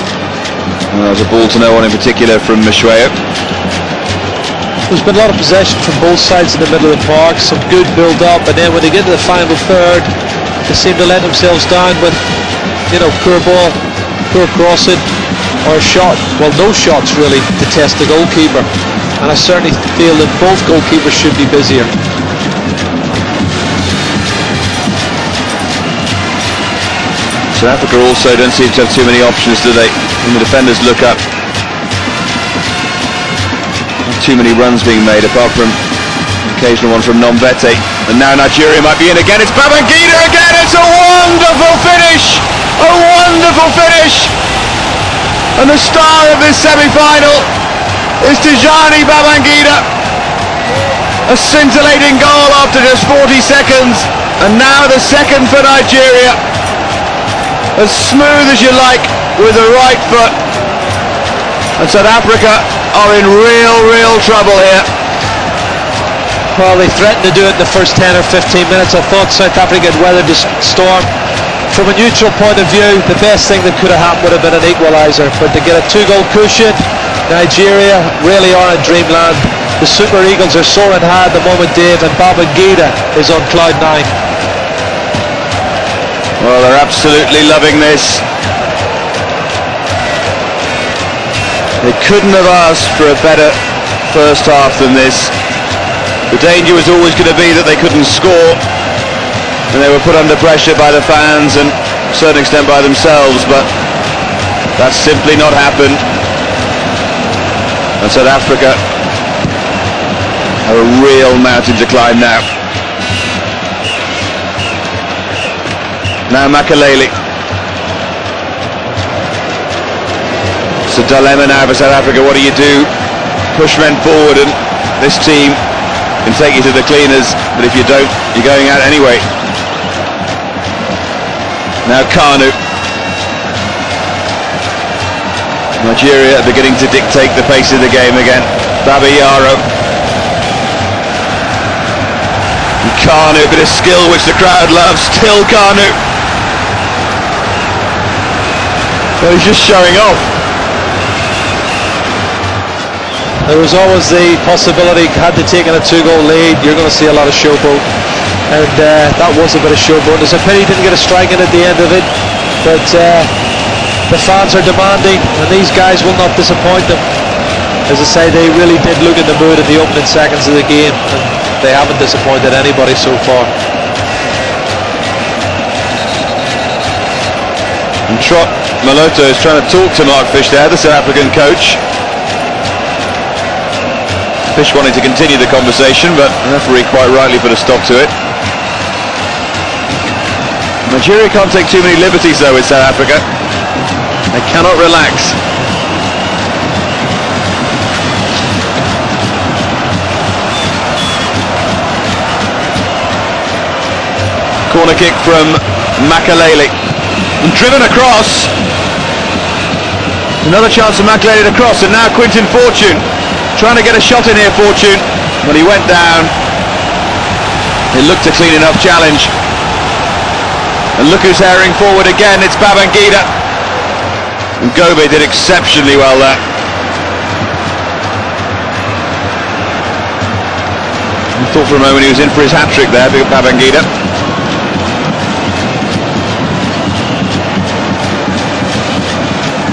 there's a ball to no one in particular from Mashweo. There's been a lot of possession from both sides in the middle of the park, some good build-up, and then when they get to the final third, they seem to let themselves down with, poor ball, poor crossing, or a shot. Well, no shots really to test the goalkeeper, and I certainly feel that both goalkeepers should be busier. South Africa also don't seem to have too many options, do they? When the defenders look up. Too many runs being made, apart from an occasional one from Nombete. And now Nigeria might be in again. It's Babangida again. It's a wonderful finish. A wonderful finish. And the star of this semi-final is Tijani Babangida. A scintillating goal after just 40 seconds. And now the second for Nigeria. As smooth as you like with the right foot. And South Africa are in real trouble here. Well, they threatened to do it in the first 10 or 15 minutes. I thought South Africa had weathered the storm. From a neutral point of view, the best thing that could have happened would have been an equaliser. But to get a 2-goal cushion, Nigeria really are in dreamland. The Super Eagles are soaring high at the moment, Dave, and Babangida is on cloud 9. Well, they're absolutely loving this. They couldn't have asked for a better first half than this. The danger was always going to be that they couldn't score, and they were put under pressure by the fans and to a certain extent by themselves, but that's simply not happened. And South Africa have a real mountain to climb now. Now Makaleli. It's a dilemma now for South Africa. What do? Push men forward, and this team can take you to the cleaners, but if you don't, you're going out anyway. Now Kanu. Nigeria are beginning to dictate the pace of the game again. Babayaro. And Kanu, a bit of skill which the crowd loves. Still Kanu. Well, he's just showing off. There was always the possibility, had they taken a 2-goal lead, you're going to see a lot of showboat. And that was a bit of showboat. It's a pity he didn't get a strike in at the end of it. But the fans are demanding, and these guys will not disappoint them. As I say, they really did look in the mood in the opening seconds of the game, and they haven't disappointed anybody so far. And Trot Maloto is trying to talk to Mark Fish there, the South African coach. Fish wanting to continue the conversation, but the referee quite rightly put a stop to it. Nigeria can't take too many liberties though with South Africa. They cannot relax. Corner kick from Makaleli. And driven across. Another chance for Makaleli to cross, and now Quinton Fortune trying to get a shot in here, Fortune, but he went down. It looked a clean enough challenge. And look who's herring forward again, it's Babangida. And Gobe did exceptionally well there. I thought for a moment he was in for his hat-trick there, Babangida.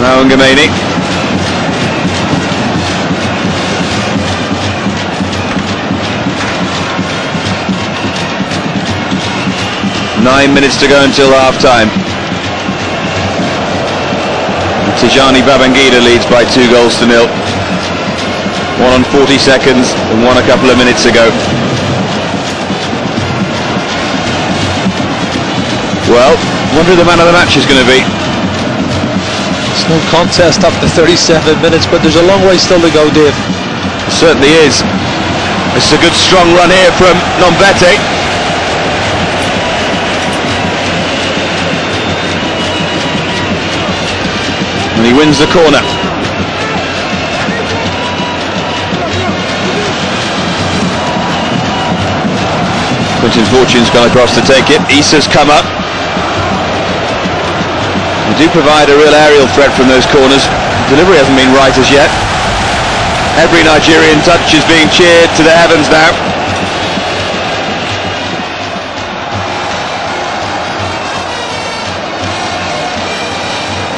Now Ngameni. 9 minutes to go until half-time. Tijani Babangida leads by 2-0. One on 40 seconds and one a couple of minutes ago. Well, wonder who the man of the match is going to be. It's no contest up to 37 minutes, but there's a long way still to go, Dave. It certainly is. This is a good strong run here from Nombete. And he wins the corner. Quentin Fortune's gone across to take it. Issa's come up. They do provide a real aerial threat from those corners. Delivery hasn't been right as yet. Every Nigerian touch is being cheered to the heavens now.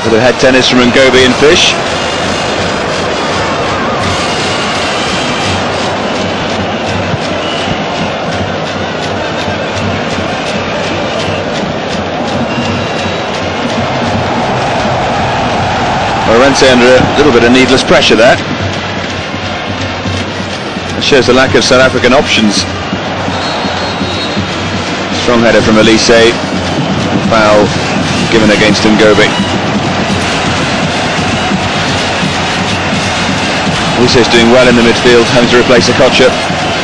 Bit of head tennis from Ngobi and Fish. Orense under a little bit of needless pressure there. It shows the lack of South African options. Strong header from Elise. Foul given against Ngobi. Elise's doing well in the midfield, having to replace Okocha.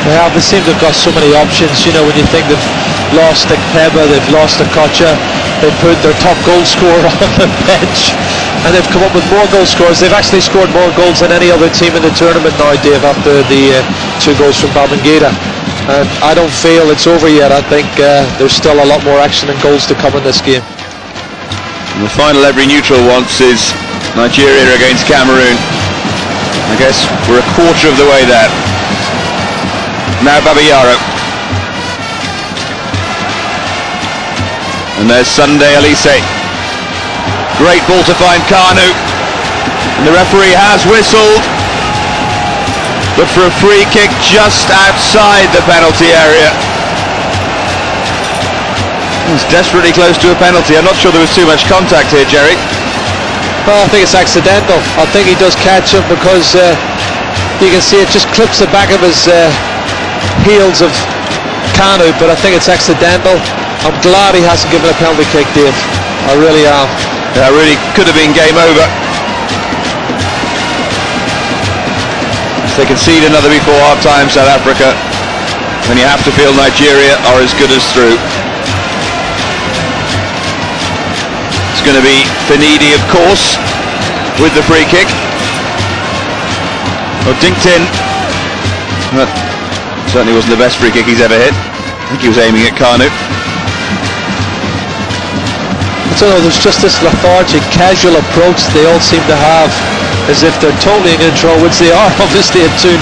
Yeah, they seem to have got so many options. You know, when you think they've lost Ekpeba, they've lost Okocha, they put their top goal scorer on the bench, and they've come up with more goal scorers. They've actually scored more goals than any other team in the tournament now, Dave, after the 2 goals from Babangida. And I don't feel it's over yet. I think there's still a lot more action and goals to come in this game. And the final every neutral wants is Nigeria against Cameroon. I guess we're a quarter of the way there. Now Babayaro. And there's Sunday Elise. Great ball to find Kanu. And the referee has whistled. But for a free kick just outside the penalty area. He's desperately close to a penalty. I'm not sure there was too much contact here, Jerry. Well, I think it's accidental. I think he does catch him because you can see it just clips the back of his heels of Kanu, but I think it's accidental. I'm glad he hasn't given a penalty kick, Dave. I really am. That really could have been game over. If they concede another before half-time, South Africa, then you have to feel Nigeria are as good as through. It's going to be Finidi, of course, with the free kick. Well, dinked in. But certainly wasn't the best free kick he's ever hit. I think he was aiming at Kanu. I don't know, there's just this lethargic, casual approach they all seem to have, as if they're totally in control, which they are obviously at 2-0.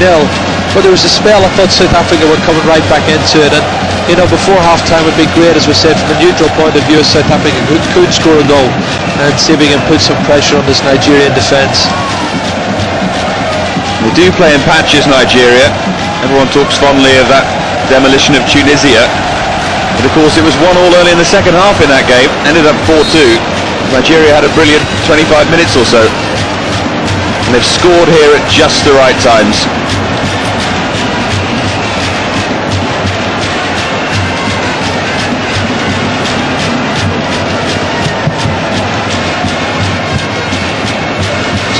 But there was a spell I thought South Africa were coming right back into it, and you know, before half-time would be great, as we said, from a neutral point of view, South Africa could score a goal and see if we can put some pressure on this Nigerian defence. They do play in patches, Nigeria. Everyone talks fondly of that demolition of Tunisia. But of course it was 1-1 early in the second half in that game, ended up 4-2. Nigeria had a brilliant 25 minutes or so. And they've scored here at just the right times.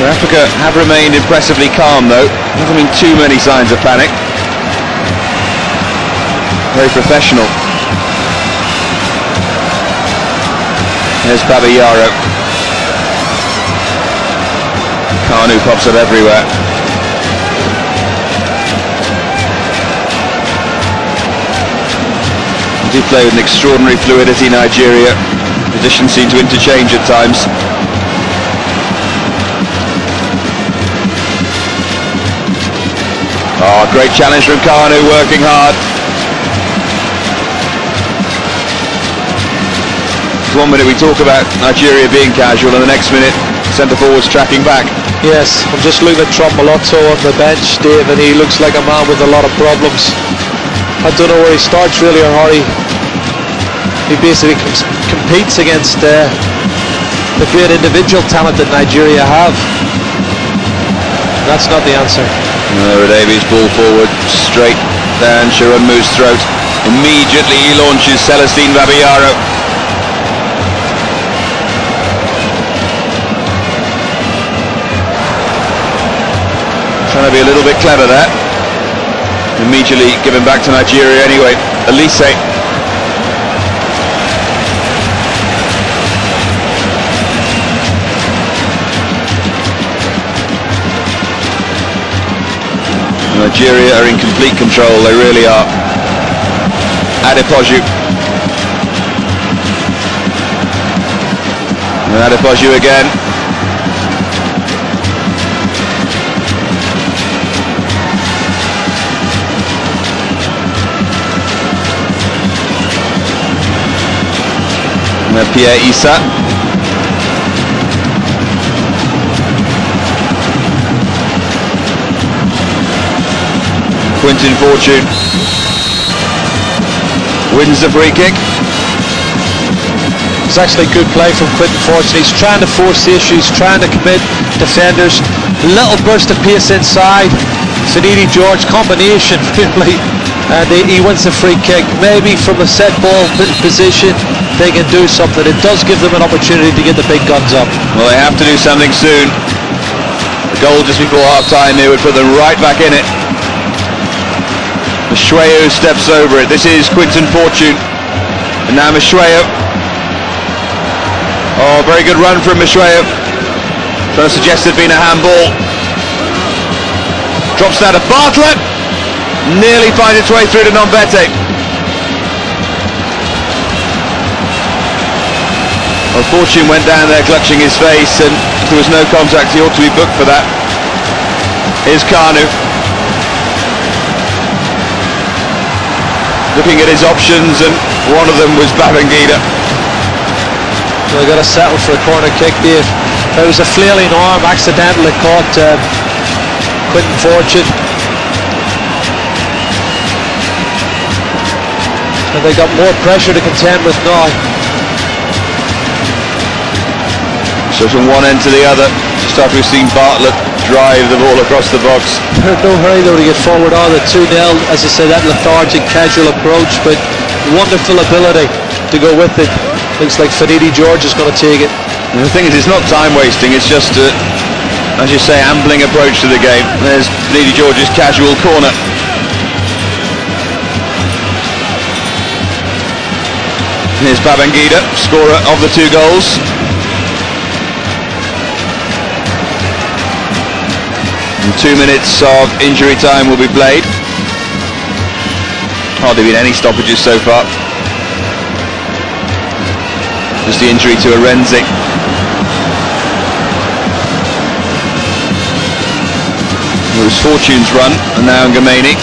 South Africa have remained impressively calm though. There haven't been too many signs of panic. Very professional. There's Babayaro. Kanu pops up everywhere. They do play with an extraordinary fluidity, Nigeria. Positions seem to interchange at times. Oh, great challenge from Kanu, working hard. 1 minute we talk about Nigeria being casual, and the next minute centre forwards tracking back. Yes, I'm just looking at Trombolotto on the bench, Dave, and he looks like a man with a lot of problems. I don't know where he starts really, or how he basically competes against the great individual talent that Nigeria have. That's not the answer. No, Davies ball forward, straight down Shirunmu's throat. Immediately he launches Celestine Babayaro. Trying to be a little bit clever there. Immediately given back to Nigeria anyway. Elise. Nigeria are in complete control, they really are. Adepoju. And Adepoju again. And Pierre Issa. Quinton Fortune wins the free kick. It's actually good play from Quinton Fortune. He's trying to force the issue, he's trying to commit defenders. Little burst of pace inside. Finidi George combination really, and he wins the free kick. Maybe from a set ball position they can do something. It does give them an opportunity to get the big guns up. Well, they have to do something soon. The goal just before half time here would put them right back in it. Mashweo steps over it. This is Quinton Fortune. And now Mashweo. Oh, very good run from Mashweo. Trying to suggest there'd been a handball. Drops down to Bartlett. Nearly finds its way through to Nombete. Well, Fortune went down there clutching his face, and if there was no contact, he ought to be booked for that. Here's Kanu. Looking at his options, and one of them was Babangida. Well, they got to settle for a corner kick, Dave. It was a flailing arm, accidentally caught Quinton Fortune. And they got more pressure to contend with now. So from one end to the other, just after we've seen Bartlett drive the ball across the box. There's no hurry though to get forward on the 2-0. As I said, that lethargic, casual approach, but wonderful ability to go with it. Looks like Finidi George is going to take it. And the thing is, it's not time wasting, it's just as you say, ambling approach to the game. There's Finidi George's casual corner. Here's Babangida, scorer of the 2 goals. And 2 minutes of injury time will be played. Hardly been any stoppages so far. Just the injury to Arenzi. It was Fortune's run, and now Ngameni.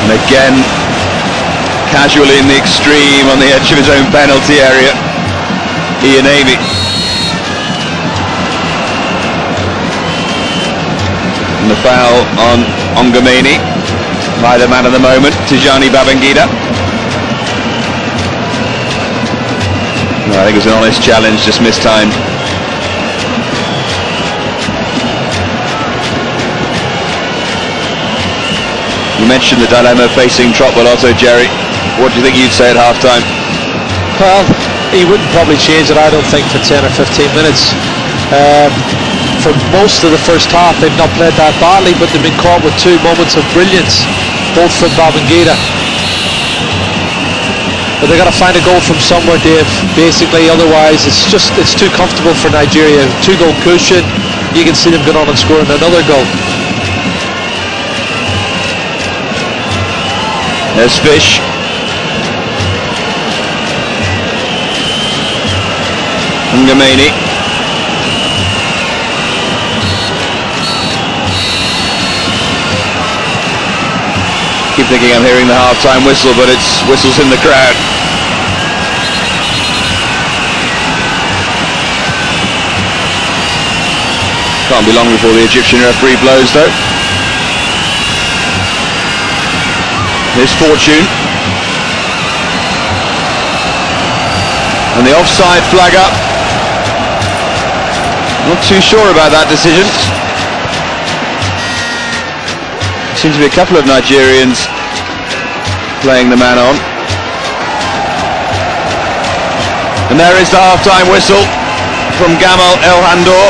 And again, casually in the extreme on the edge of his own penalty area, Ian Amy. And the foul on Ngameni by the man of the moment, Tijani Babangida. I think it was an honest challenge, just mistimed. You mentioned the dilemma facing Trombolotto, Jerry. What do you think you'd say at half-time? Well, he wouldn't probably change it, I don't think, for 10 or 15 minutes. For most of the first half, they've not played that badly, but they've been caught with 2 moments of brilliance, both from Babangida. But they've got to find a goal from somewhere, Dave, basically, otherwise it's too comfortable for Nigeria. 2-goal cushion, you can see them going on and scoring another goal. There's Fish. Ngameni. keep thinking I'm hearing the half-time whistle, but it's whistles in the crowd. Can't be long before the Egyptian referee blows, though. Here's Fortune. And the offside flag up. Not too sure about that decision. Seems to be a couple of Nigerians playing the man on. And there is the half-time whistle from Gamal El Handor.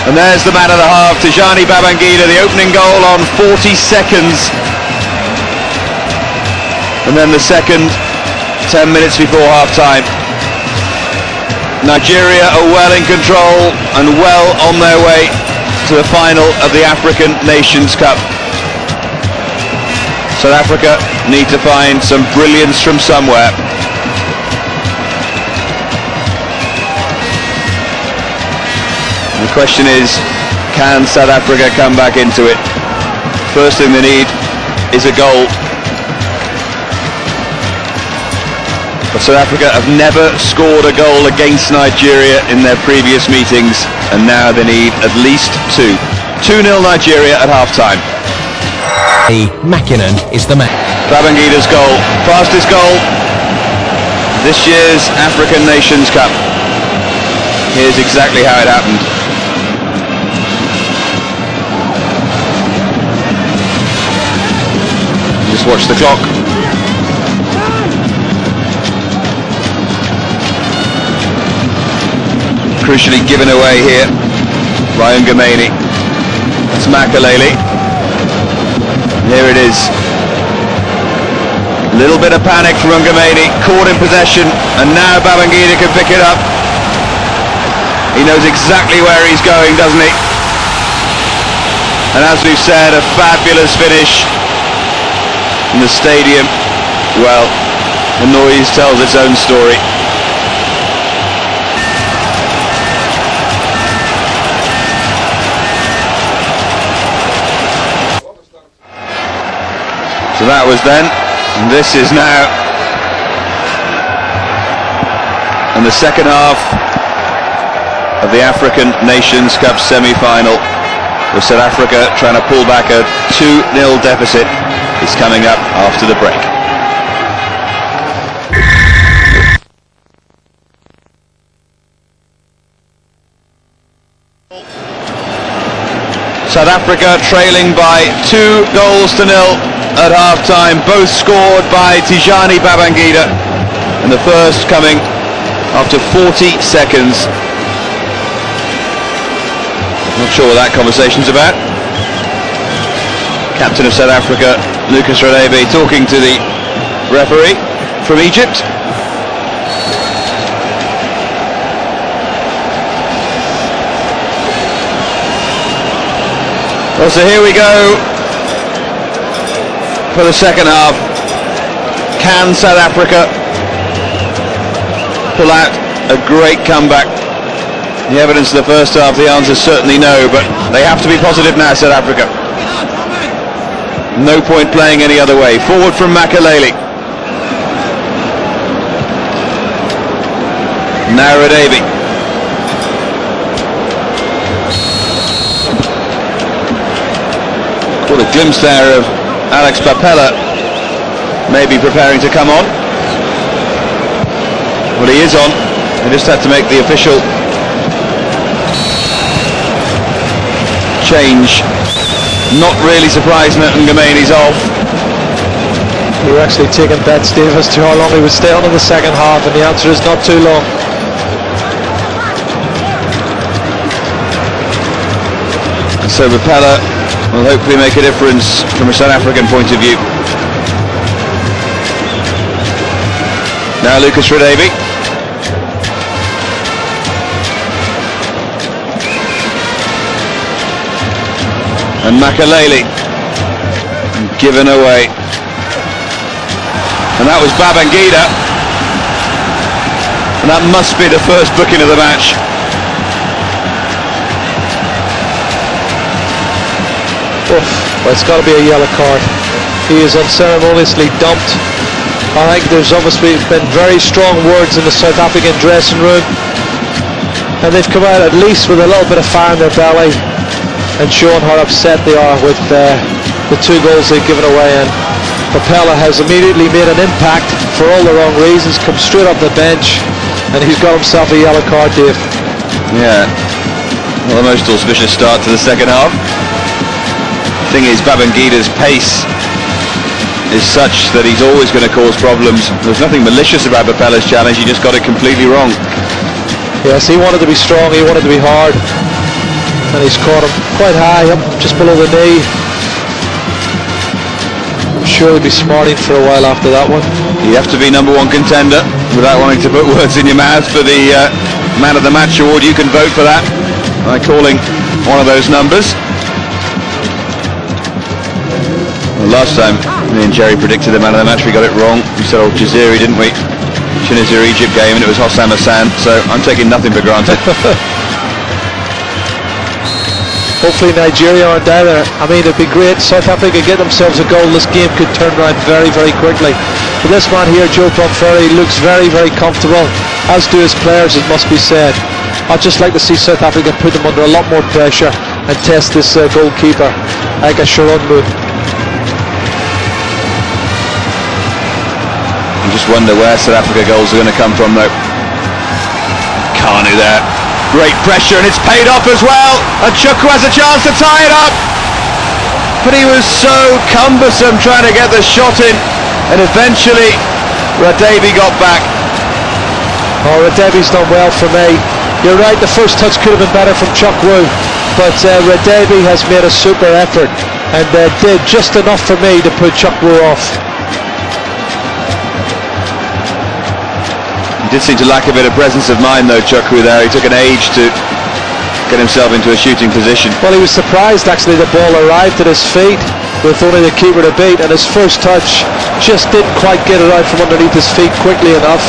And there's the man of the half, Tijani Babangida, the opening goal on 40 seconds. And then the second, 10 minutes before half-time. Nigeria are well in control and well on their way to the final of the African Nations Cup. South Africa need to find some brilliance from somewhere. The question is, can South Africa come back into it? First thing they need is a goal. But South Africa have never scored a goal against Nigeria in their previous meetings, and now they need at least two. 2-0 Nigeria at half-time. Mackinnon is the man. Babangida's goal, fastest goal this year's African Nations Cup. Here's exactly how it happened. Just watch the clock. Crucially given away here by Ngomeni. That's Makaleli. Here it is. A little bit of panic from Ngomeni, caught in possession, and now Babangida can pick it up. He knows exactly where he's going, doesn't he? And as we've said, a fabulous finish in the stadium. Well, the noise tells its own story. So that was then, and this is now. And the second half of the African Nations Cup semi-final, with South Africa trying to pull back a 2-0 deficit, is coming up after the break. South Africa trailing by 2-0 at half-time, both scored by Tijani Babangida, and the first coming after 40 seconds. Not sure what that conversation's about. Captain of South Africa, Lucas Radebe, talking to the referee from Egypt. Well, so here we go for the second half. Can South Africa pull out a great comeback? The evidence of the first half, the answer is certainly no, but they have to be positive now, South Africa. No point playing any other way. Forward from Makaleli. Now Radebe. Caught a glimpse there of Alex Papella maybe preparing to come on. Well, he is on. They just had to make the official change. Not really surprising that Ngomeni's off. We were actually taking bets, Dave, as to how long he would stay on in the second half, and the answer is not too long. So Papella will hopefully make a difference from a South African point of view. Now Lucas Radebe. And Makaleli given away. And that was Babangida. And that must be the first booking of the match. Well, it's got to be a yellow card. he is unceremoniously dumped. I think there's obviously been very strong words in the South African dressing room, and they've come out at least with a little bit of fire in their belly and shown how upset they are with the 2 goals they've given away. And Papela has immediately made an impact for all the wrong reasons, come straight off the bench, and he's got himself a yellow card, Dave. Yeah, not the most auspicious start to the second half. The thing is, Babangida's pace is such that he's always going to cause problems. There's nothing malicious about Papela's challenge, he just got it completely wrong. Yes, he wanted to be strong, he wanted to be hard, and he's caught him quite high, up just below the knee. I'm sure he'll be smarting for a while after that one. You have to be #1 contender without wanting to put words in your mouth for the Man of the Match award. You can vote for that by calling one of those numbers. Well, last time me and Jerry predicted the Man of the Match, we got it wrong. We said Al Jazeera, didn't we? Tunisia Egypt game, and it was Hossam Hassan, so I'm taking nothing for granted. Hopefully Nigeria aren't either. I mean, it'd be great. South Africa get themselves a goal. This game could turn around very, very quickly. But this man here, Joe Pomfrey, looks very, very comfortable, as do his players, it must be said. I'd just like to see South Africa put them under a lot more pressure and test this goalkeeper, like a Sharonmu. You just wonder where South Africa goals are going to come from, though. Kanu there. Great pressure, and it's paid off as well. And Chukwu has a chance to tie it up. But he was so cumbersome trying to get the shot in. And eventually, Radevi got back. Oh, Radevi's done well for me. You're right, the first touch could have been better from Chukwu. But Radevi has made a super effort and did just enough for me to put Chukwu off. He did seem to lack a bit of presence of mind though, Chukwu there. He took an age to get himself into a shooting position. Well, he was surprised actually the ball arrived at his feet with only the keeper to beat, and his first touch just didn't quite get it out from underneath his feet quickly enough,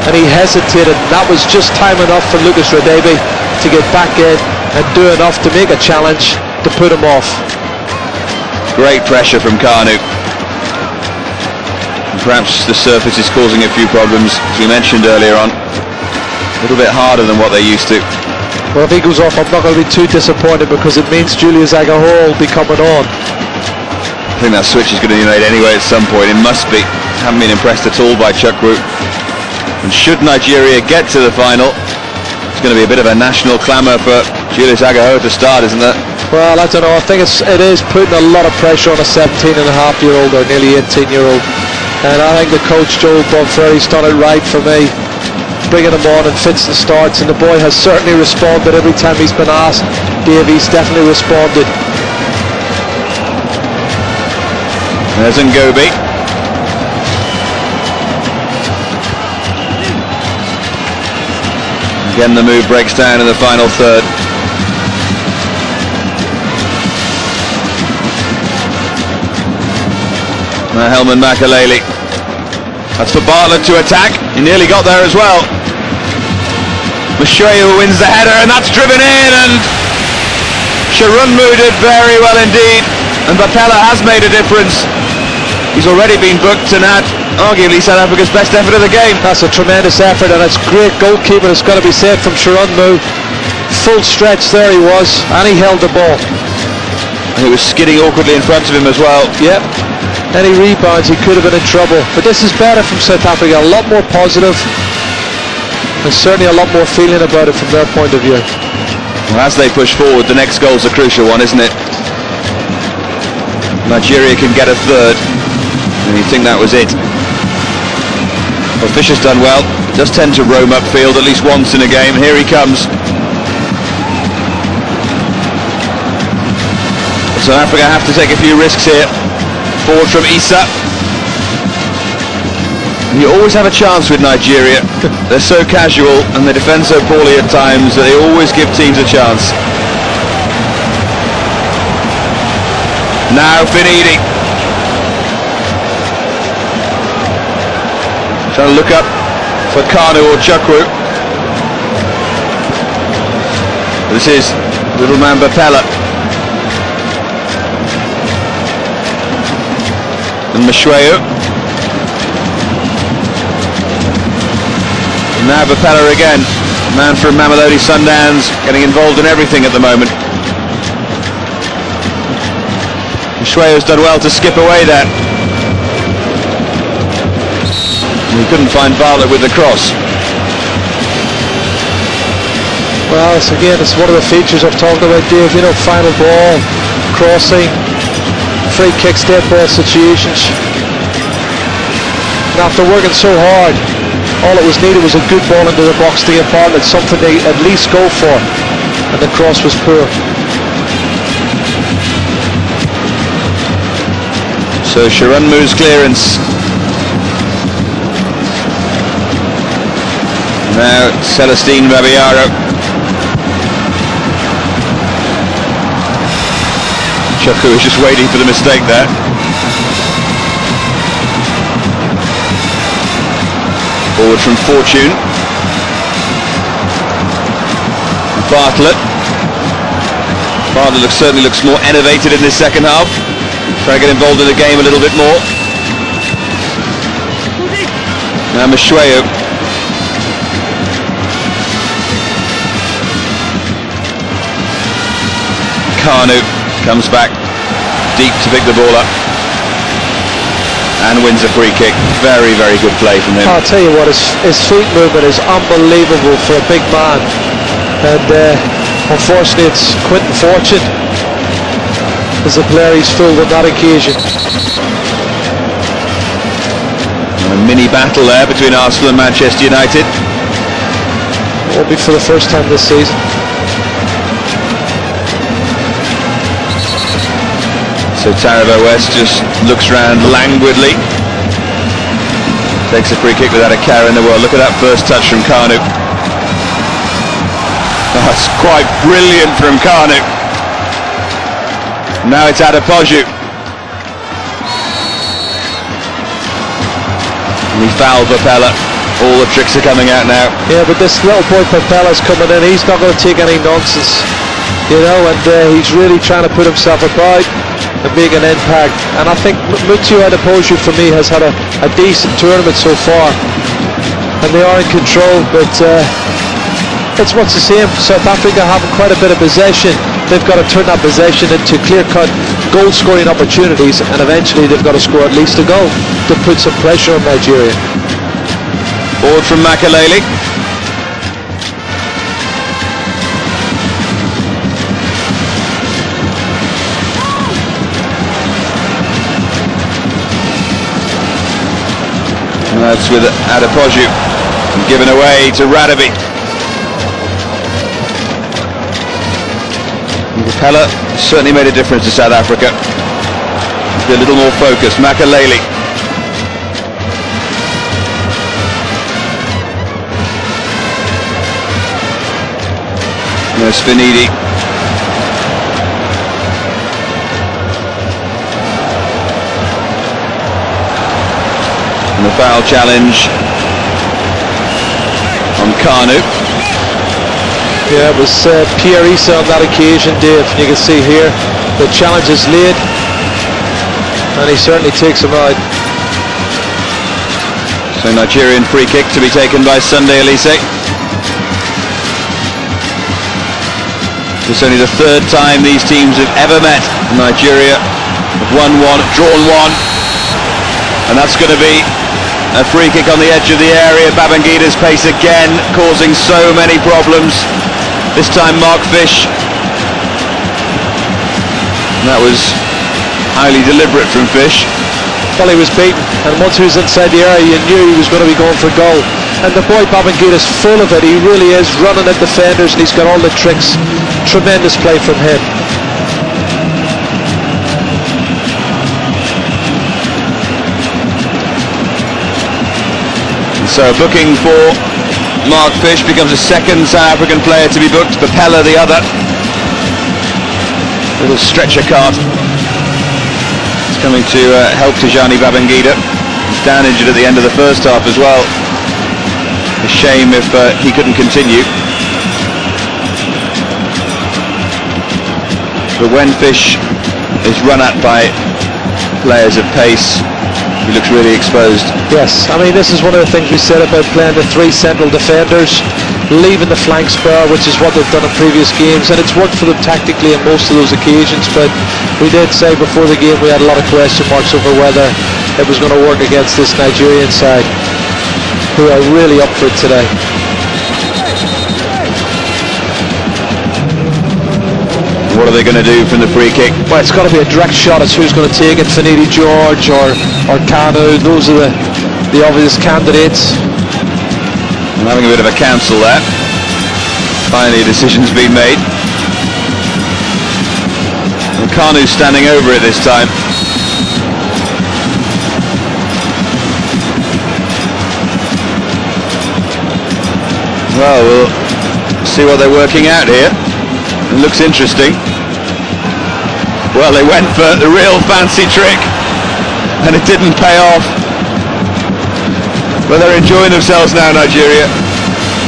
and he hesitated, and that was just time enough for Lucas Radevi to get back in and do enough to make a challenge to put him off. Great pressure from Kanu. Perhaps the surface is causing a few problems, as we mentioned earlier on. A little bit harder than what they're used to. Well, if he goes off, I'm not going to be too disappointed, because it means Julius Agahol will be coming on. I think that switch is going to be made anyway at some point. It must be. Haven't been impressed at all by Chukwu. And should Nigeria get to the final, it's going to be a bit of a national clamour for Julius Agahol to start, isn't it? Well, I don't know. I think it is putting a lot of pressure on a 17-and-a-half-year-old or nearly 18-year-old. And I think the coach, Joe Pomfrey's done it right for me, bringing him on in fits and starts, and the boy has certainly responded every time he's been asked. Davies definitely responded. There's Ngobi. Again, the move breaks down in the final third. Now Helman Makalele. That's for Bartlett to attack. He nearly got there as well. Mashoyu wins the header, and that's driven in, and Sharonmu did very well indeed. And Papela has made a difference. He's already been booked to nat arguably South Africa's best effort of the game. That's a tremendous effort, and it's great goalkeeping, it's got to be said, from Sharonmu. Full stretch there he was, and he held the ball. And he was skidding awkwardly in front of him as well. Yep. Any rebounds, he could have been in trouble. But this is better from South Africa, a lot more positive, and certainly a lot more feeling about it from their point of view. Well, as they push forward, the next goal's a crucial one, isn't it? Nigeria can get a third, and you think that was it. Well, Fisher's done well, does tend to roam upfield at least once in a game. Here he comes. South Africa have to take a few risks here. Forward from Issa. You always have a chance with Nigeria. They're so casual and they defend so poorly at times that they always give teams a chance. Now Finidi. Trying to look up for Kanu or Chukwu. This is little man Papela. And Mashweu. Now Bapella again, man from Mamelodi Sundowns, getting involved in everything at the moment. Mashweu's done well to skip away that. He couldn't find Bartlett with the cross. Well, it's one of the features I've talked about, Dave. You know, final ball, crossing, free kicks, dead ball situations. And after working so hard, all it was needed was a good ball into the box to get Bartlett, something they at least go for, and the cross was poor. So Sharanmu's clearance. Now Celestine Babayaro. Choku was just waiting for the mistake there. Forward from Fortune. Bartlett. Bartlett certainly looks more enervated in this second half. Trying to get involved in the game a little bit more. Now Mashweu. Kanu comes back deep to pick the ball up and wins a free kick. Very, very good play from him. I'll tell you what, his feet movement is unbelievable for a big man, and unfortunately it's Quinton Fortune as the player he's fooled on that occasion. And a mini battle there between Arsenal and Manchester United. Won't be for the first time this season. So Taribo West just looks round languidly. Takes a free kick without a care in the world. Look at that first touch from Kanu. That's quite brilliant from Kanu. Now it's Adepoju. And he fouled Bapella. All the tricks are coming out now. Yeah, but this little boy Bapella's coming in. He's not going to take any nonsense, you know, and he's really trying to put himself about and make an impact. And I think Mutu Adepoju for me has had a decent tournament so far, and they are in control, but it's much the same. South Africa having quite a bit of possession. They've got to turn that possession into clear-cut goal-scoring opportunities, and eventually they've got to score at least a goal to put some pressure on Nigeria. Forward from Makaleli. That's with Adepoju, given away to Radaby. Bapella certainly made a difference to South Africa. Be a little more focused. Makaleli. No, Sfinidi. And the foul challenge on Kanu. Yeah, it was Pierre Issa on that occasion, Dave. You can see here the challenge is laid, and he certainly takes him out. So Nigerian free kick to be taken by Sunday Elise. It's only the third time these teams have ever met. Nigeria have won one, drawn one, and that's going to be a free kick on the edge of the area. Babangida's pace again, causing so many problems. This time Mark Fish. And that was highly deliberate from Fish. Well, he was beaten, and once he was inside the area, you knew he was going to be going for goal. And the boy Babangida's full of it. He really is running at defenders, and he's got all the tricks. Tremendous play from him. So booking for Mark Fish becomes a second South African player to be booked. Bapella the other. Little stretcher cart. It's coming to help Tijani Babangida. He's down injured at the end of the first half as well. A shame if he couldn't continue. But when Fish is run at by players of pace, He looks really exposed. Yes, I mean, this is one of the things we said about playing the three central defenders, leaving the flank spur, which is what they've done in previous games, and it's worked for them tactically in most of those occasions. But we did say before the game we had a lot of question marks over whether it was going to work against this Nigerian side, who are really up for it today. What are they going to do from the free kick? Well, it's got to be a direct shot. It's who's going to take it, Finidi George or Kanu. Those are the obvious candidates. I'm having a bit of a council there. Finally a decision's been made. And Kanu's standing over it this time. Well, we'll see what they're working out here. It looks interesting. Well, they went for the real fancy trick and it didn't pay off. But they're enjoying themselves now, Nigeria.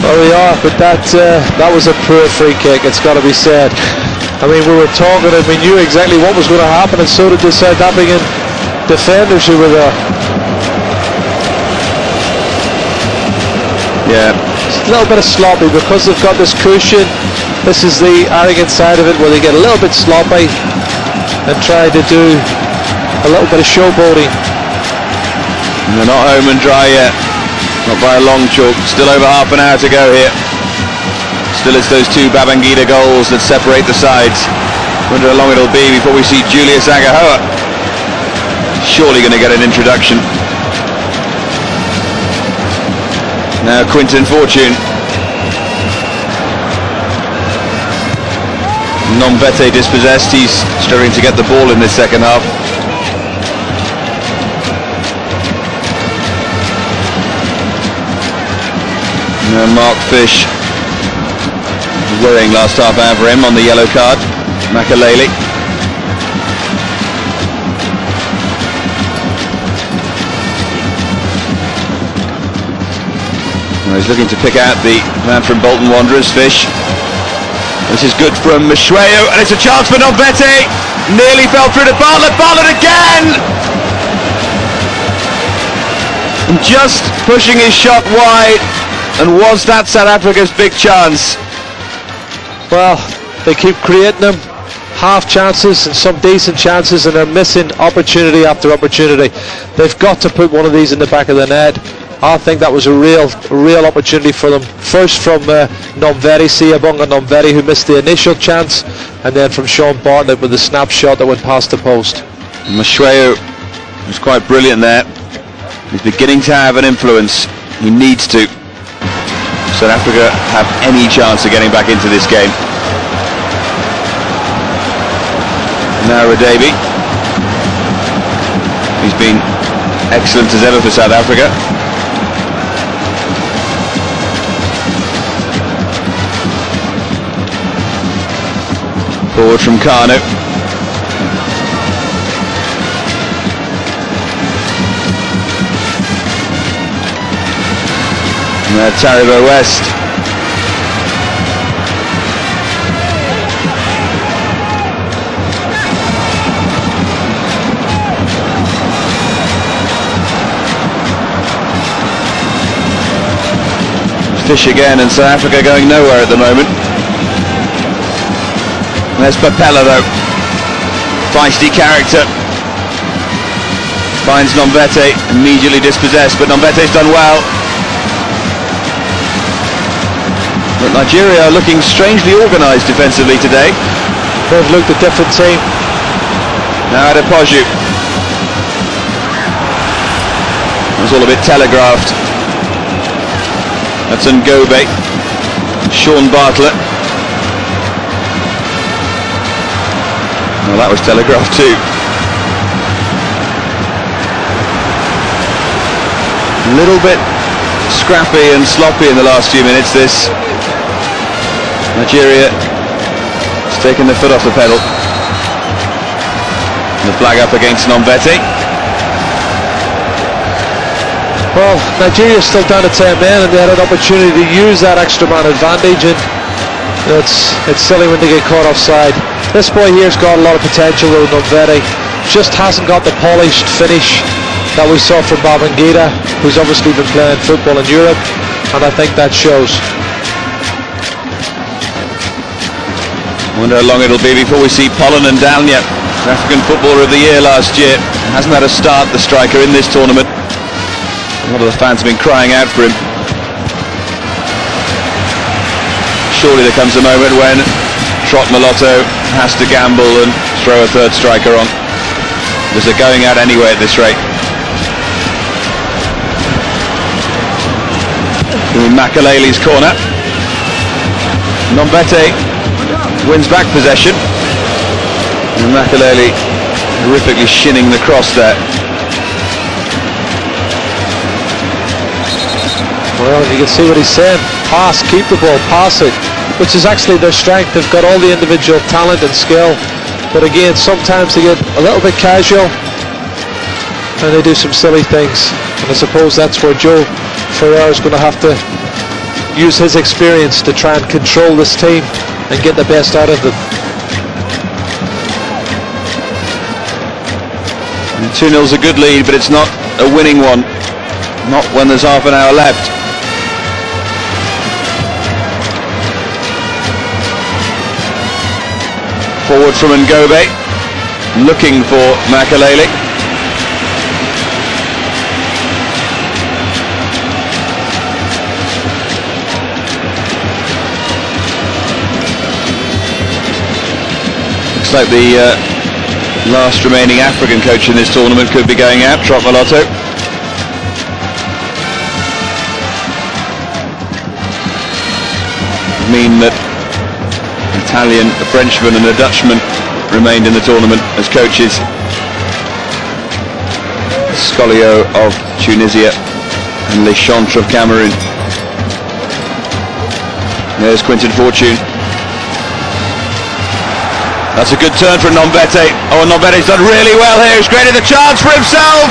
Well, we are, but that was a poor free kick, it's got to be said. I mean, we were talking and we knew exactly what was going to happen, and so did the South African defenders who were there. Yeah. A little bit of sloppy because they've got this cushion. This is the arrogant side of it, where they get a little bit sloppy and try to do a little bit of showboating. And they're not home and dry yet, not by a long chalk. Still over half an hour to go here. Still it's those two Babangida goals that separate the sides. Wonder how long it'll be before we see Julius Agahoa. Surely going to get an introduction. Now Quinton Fortune. Nombete dispossessed. He's struggling to get the ball in this second half. Now Mark Fish worrying last half hour for him on the yellow card. Makaleli. He's looking to pick out the man from Bolton Wanderers, Fish. This is good from Mshweyo, and it's a chance for Nombete. Nearly fell through to Bartlett. Bartlett again! And just pushing his shot wide. And was that South Africa's big chance? Well, they keep creating them, half chances and some decent chances, and they're missing opportunity after opportunity. They've got to put one of these in the back of the net. I think that was a real opportunity for them. First from Nomveri, Siyabonga Nomveri, who missed the initial chance, and then from Sean Bartlett with the snapshot that went past the post. Mshweyo was quite brilliant there. He's beginning to have an influence. He needs to. South Africa have any chance of getting back into this game. Now Radebi. He's been excellent as ever for South Africa. Forward from Kanu. Now Taribo West. Fish again, and South Africa going nowhere at the moment. There's Papella though. Feisty character. Finds Nombete, immediately dispossessed, but Nombete's done well. But Nigeria are looking strangely organised defensively today. They've looked a different team. Now Adepoju. It was all a bit telegraphed. That's Ngobe. Sean Bartlett. Well, that was telegraphed too. A little bit scrappy and sloppy in the last few minutes, this. Nigeria has taken the foot off the pedal. And the flag up against Nombete. Well, Nigeria's still down to 10 men, and they had an opportunity to use that extra man advantage, and it's silly when they get caught offside. This boy here's got a lot of potential though, Nombete. Just hasn't got the polished finish that we saw from Babangida, who's obviously been playing football in Europe, and I think that shows. I wonder how long it'll be before we see Pollen and Dalnia, African Footballer of the Year last year. Hasn't had a start, the striker, in this tournament. A lot of the fans have been crying out for him. Surely there comes a moment when Trot Malotto has to gamble and throw a third striker on, because they're going out anyway at this rate. Makalele's corner. Nombete wins back possession, and Makalele horrifically shinning the cross there. Well, you can see what he's saying. Pass, keep the ball, pass it, which is actually their strength. They've got all the individual talent and skill, but again, sometimes they get a little bit casual and they do some silly things, and I suppose that's where Joe Ferrer is going to have to use his experience to try and control this team and get the best out of them. 2-0's a good lead, but it's not a winning one. Not when there's half an hour left. Forward from Ngobe, looking for Makalele. Looks like the last remaining African coach in this tournament could be going out, Trot Malotto. Mean that an Italian, a Frenchman and a Dutchman remained in the tournament as coaches. Scolio of Tunisia and Le Chantre of Cameroon. There's Quinton Fortune. That's a good turn from Nombete. Oh, Nombete's done really well here. He's created a chance for himself.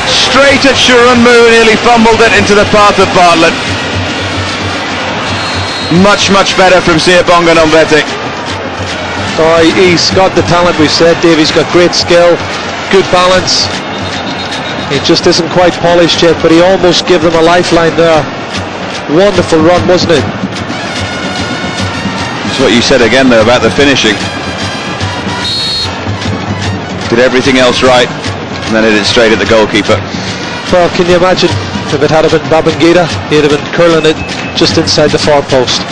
Straight at Shurunmu, nearly fumbled it into the path of Bartlett. Much better from Siyabonga Nombete. Oh, he's got the talent, we've said, Dave. He's got great skill, good balance. He just isn't quite polished yet, but he almost gave them a lifeline there. Wonderful run, wasn't it? That's what you said again though about the finishing. Did everything else right, and then hit it straight at the goalkeeper. Well, can you imagine if it had been Babangida? He'd have been curling it just inside the far post.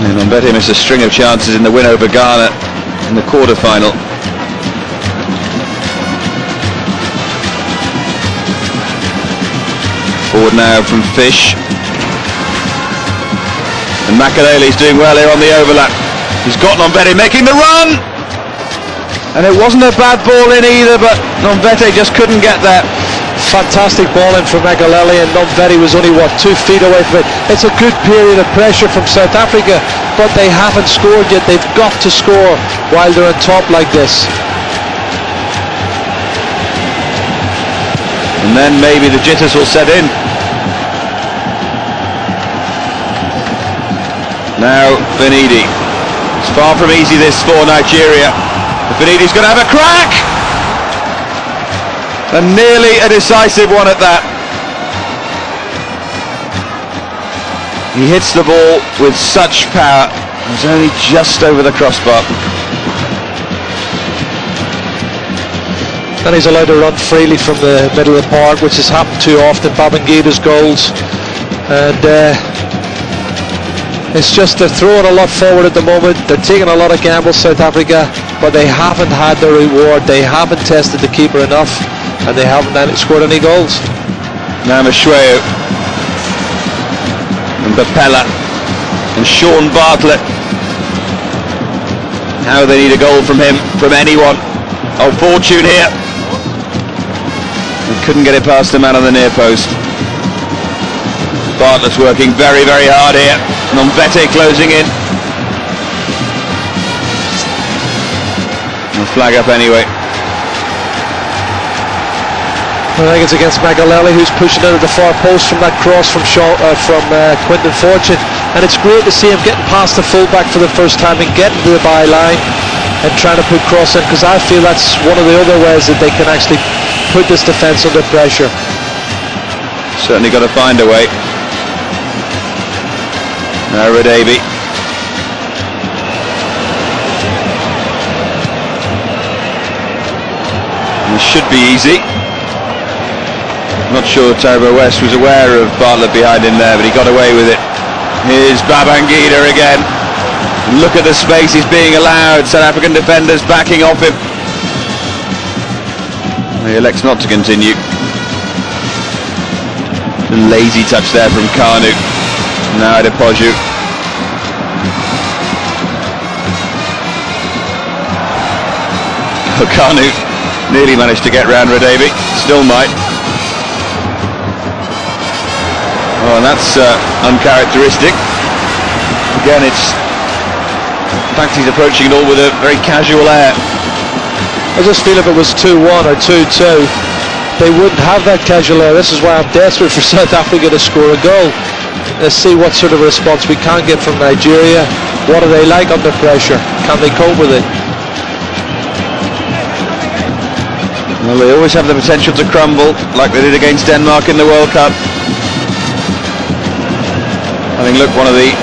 And Nombete missed a string of chances in the win over Ghana in the quarter-final. Forward now from Fish. And Makalele's doing well here on the overlap. He's got Nombete making the run! And it wasn't a bad ball in either, but Nombete just couldn't get there. Fantastic ball in from Makalele, and Nombete was only, 2 feet away from it. It's a good period of pressure from South Africa, but they haven't scored yet. They've got to score while they're on top like this. And then maybe the jitters will set in. Now Benidi. It's far from easy this for Nigeria. Benidi's going to have a crack! And nearly a decisive one at that. He hits the ball with such power. It's only just over the crossbar. And he's allowed to run freely from the middle of the park, which has happened too often. Babangida's goals. And it's just they're throwing a lot forward at the moment. They're taking a lot of gambles, South Africa, but they haven't had their reward. They haven't tested the keeper enough, and they haven't scored any goals. Now Mashweo and Bapella and Sean Bartlett. How they need a goal from him, from anyone. Oh, Fortune here. He couldn't get it past the man on the near post. Bartlett's working very hard here. Nombete closing in. We'll flag up anyway. I think it's against Makalele, who's pushing out of the far post from that cross from Quinton Fortune, and it's great to see him getting past the fullback for the first time and getting to the byline. and trying to put cross in, because I feel that's one of the other ways that they can actually put this defence under pressure. Certainly got to find a way. Now Davy. This should be easy. Not sure Taribo West was aware of Bartlett behind him there, but he got away with it. Here's Babangida again. Look at the space he's being allowed. South African defenders backing off him. He elects not to continue. A lazy touch there from Kanu. Now Adepoju. Kanu nearly managed to get round Radevi. Still might. Oh, and that's uncharacteristic. Again, in fact, he's approaching it all with a very casual air. I just feel if it was 2-1 or 2-2, they wouldn't have that casual air. This is why I'm desperate for South Africa to score a goal. Let's see what sort of response we can get from Nigeria. What are they like under pressure? Can they cope with it? Well, they always have the potential to crumble, like they did against Denmark in the World Cup. Having looked one of the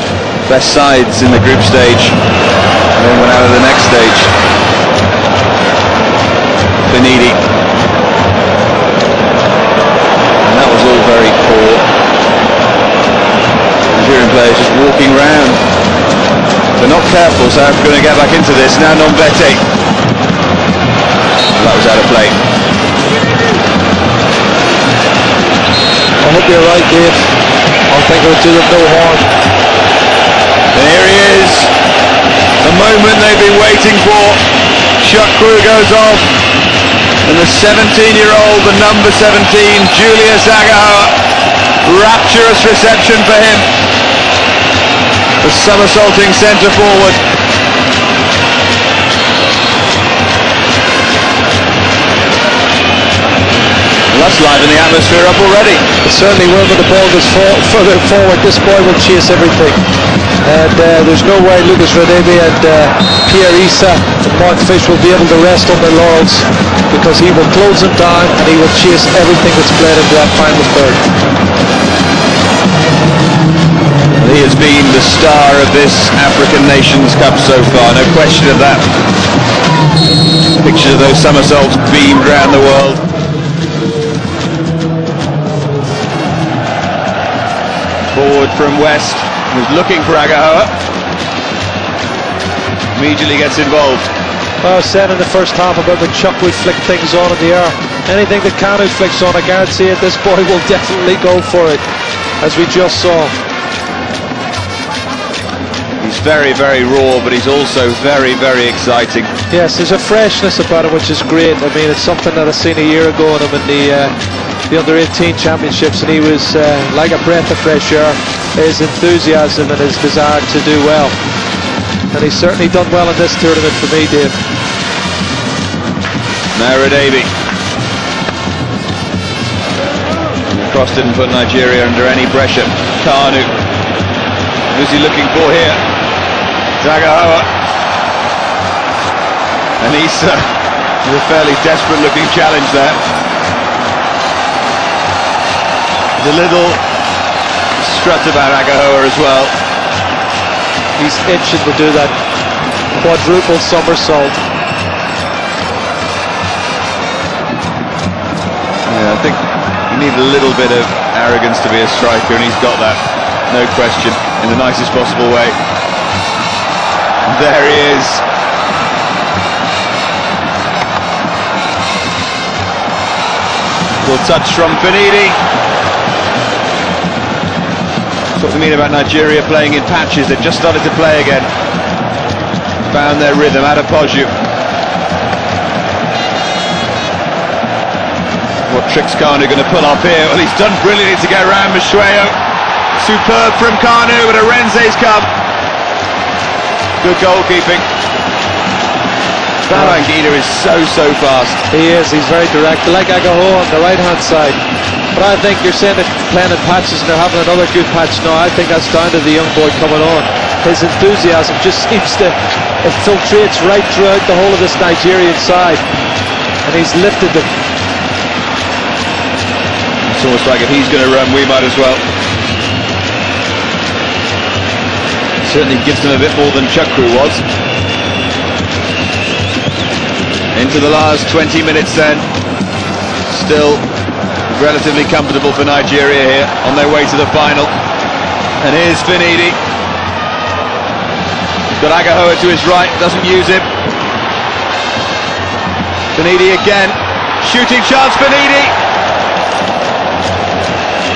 best sides in the group stage, and then went out of the next stage. Benidi. And that was all very poor. Nigerian players just walking round. They're not careful, so I'm going to get back into this. Now Nombete. That was out of play. I hope you're right, Dave. I think it would do them no harm. And here he is. The moment they've been waiting for. Shot crew goes off. And the 17-year-old, the number 17, Julius Agahoa. Rapturous reception for him. The somersaulting centre forward. Well, that's livened the atmosphere up already. It certainly will, but the ball goes further forward. This boy will chase everything. And there's no way Lucas Radebe and Pierre Issa and Mark Fish will be able to rest on their laurels, because he will close them down and he will chase everything that's played into that final third. Well, he has been the star of this African Nations Cup so far, no question of that. Pictures of those somersaults beamed around the world. Forward from West, who's looking for Agahoa. Immediately gets involved. Well, I said in the first half about when Chuck would flick things on in the air. Anything that Kanu flicks on, I guarantee it, this boy will definitely go for it, as we just saw. He's very, very raw, but he's also very, very exciting. Yes, there's a freshness about him, which is great. I mean, it's something that I seen a year ago in him in the under-18 championships, and he was like a breath of fresh air. His enthusiasm and his desire to do well, and he's certainly done well in this tournament for me, Dave. Naira Davy. Cross didn't put Nigeria under any pressure. Kanu. Who's he looking for here? Agahoa. And Issa with a fairly desperate looking challenge there. There's a little strut about Agahoa as well. He's itching to do that quadruple somersault. Yeah, I think you need a little bit of arrogance to be a striker, and he's got that, no question, in the nicest possible way. And there he is. Little touch from Finidi. That's what we mean about Nigeria playing in patches. They've just started to play again. Found their rhythm. Adepoju. What tricks Kanu going to pull off here? Well, he's done brilliantly to get around Mshueo. Superb from Kanu, but Arenze's come. Good goalkeeping. Babangida is so fast. He is, he's very direct, like Agahoa on the right hand side. But I think you're saying that playing in patches and they're having another good patch. No, I think that's down to the young boy coming on. his enthusiasm just seems to, it filtrates right throughout the whole of this Nigerian side, and he's lifted them. It's almost like if he's going to run, we might as well. Certainly gives them a bit more than Chukwu was. Into the last 20 minutes then. Still relatively comfortable for Nigeria here on their way to the final. And here's Finidi. Got Agahoa to his right, doesn't use him. Finidi again. Shooting chance, Finidi.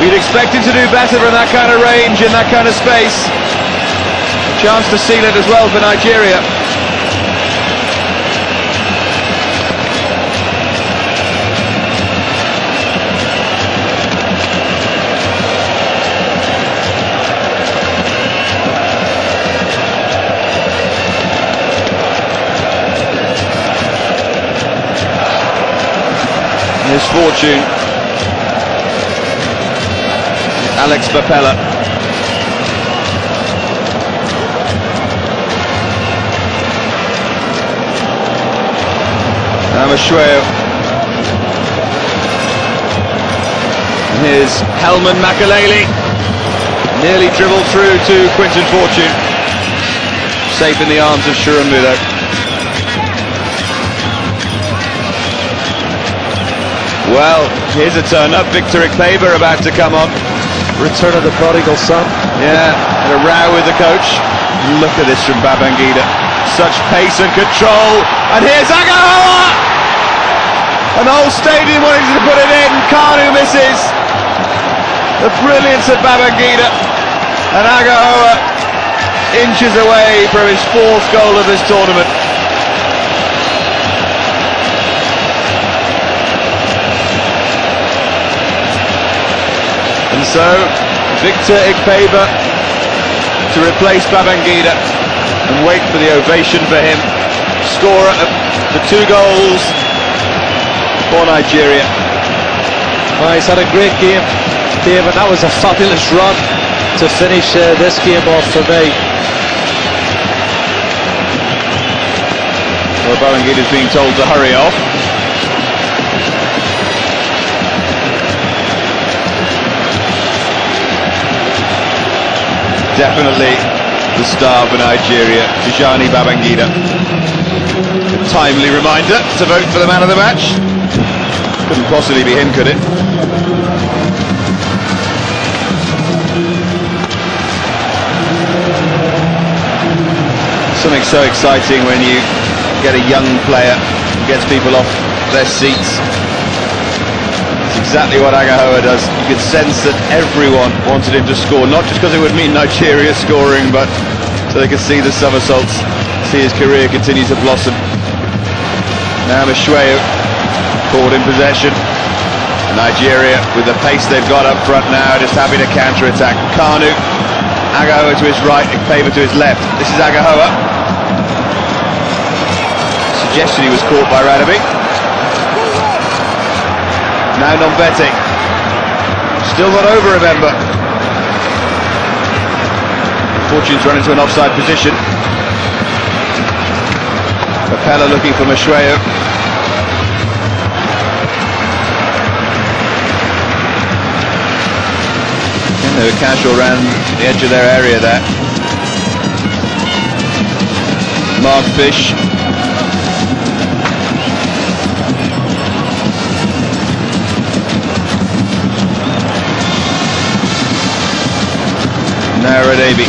We'd expect him to do better from that kind of range, in that kind of space. Chance to seal it as well for Nigeria. His fortune, Alex Bapella. Amashweo. Here's Helman Makalele. Nearly dribbled through to Quinton Fortune. Safe in the arms of Shurundu though. Well, here's a turn-up. Victor Ikpeba about to come on. Return of the prodigal son. Yeah, and a row with the coach. Look at this from Babangida. Such pace and control. And here's Agahoa! An whole stadium wanting to put it in. Kanu misses. The brilliance of Babangida. And Agahoa inches away from his fourth goal of this tournament. And so, Victor Ikpeba to replace Babangida and wait for the ovation for him. Scorer of the 2 goals for Nigeria. Well, he's had a great game, Dave, and that was a fabulous run to finish this game off for me. Well, Babangida's being told to hurry off. Definitely the star for Nigeria, Tijani Babangida. A timely reminder to vote for the man of the match. Couldn't possibly be him, could it? Something so exciting when you get a young player who gets people off their seats. Exactly what Agahoa does. You could sense that everyone wanted him to score, not just because it would mean Nigeria scoring, but so they could see the somersaults, see his career continue to blossom. Now Mashweo caught in possession. Nigeria, with the pace they've got up front now, just happy to counter-attack. Kanu, Agahoa to his right, Ikpeba to his left. This is Agahoa. Suggestion he was caught by Radaby. Now Nombete. Still not over, remember. Fortune's run into an offside position. Bapella looking for Mashweo. And they were casual around the edge of their area there. Mark Fish. Now Radaby.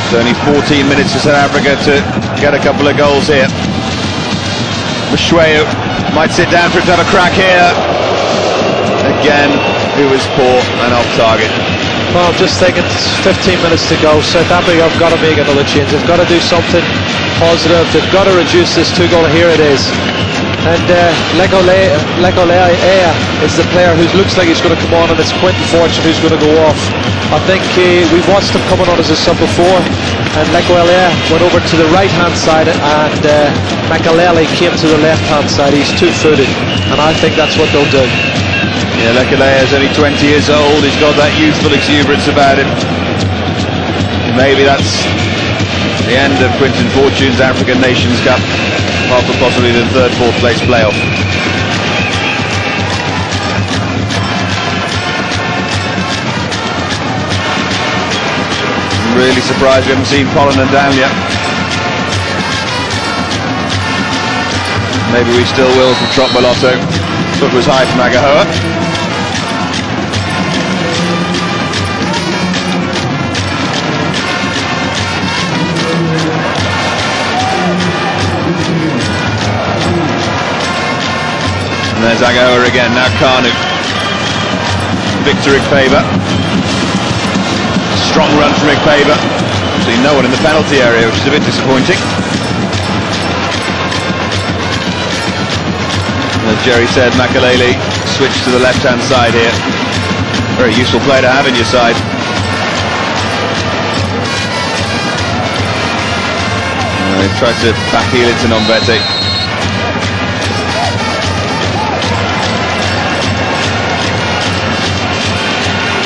It's only 14 minutes for South Africa to get a couple of goals here. Mashweo might sit down for him to have a crack here. Again, he was poor and off target. Well, I'm just thinking it's 15 minutes to go. South Africa have got to make another change. They've got to do something positive. They've got to reduce this 2 goal. Here it is. And Legolea is the player who looks like he's going to come on, and it's Quentin Fortune who's going to go off. I think we've watched him coming on as a sub before, and Legolea went over to the right hand side, and Makalele came to the left hand side. He's two-footed, and I think that's what they'll do. Yeah, Legolea is only 20 years old. He's got that youthful exuberance about him. Maybe that's the end of Quentin Fortune's African Nations Cup, apart from possibly the third, fourth place playoff. I'm really surprised we haven't seen Pollen and Dan yet. Maybe we still will from Trot Malotto. Foot was high from Agahoa. There's Agahoa again, now Kanu. Victor Ikpeba. Strong run from Ikpeba. See no one in the penalty area, which is a bit disappointing. As Jerry said, Makalele switched to the left-hand side here. Very useful player to have in your side. They've tried to backheel it to Nombete.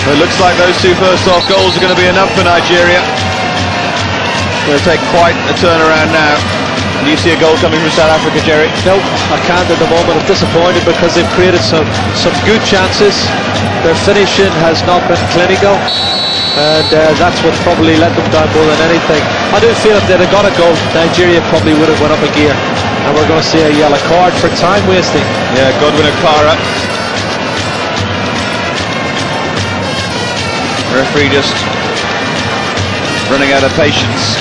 It looks like those two first-half goals are going to be enough for Nigeria. Going to take quite a turnaround now. Do you see a goal coming from South Africa, Jerry? No, I can't at the moment. I'm disappointed because they've created some good chances. Their finishing has not been clinical, and that's what's probably let them down more than anything. I do feel if they'd have got a goal, Nigeria probably would have went up a gear, and we're going to see a yellow card for time wasting. Yeah, Godwin Akara. Referee just running out of patience.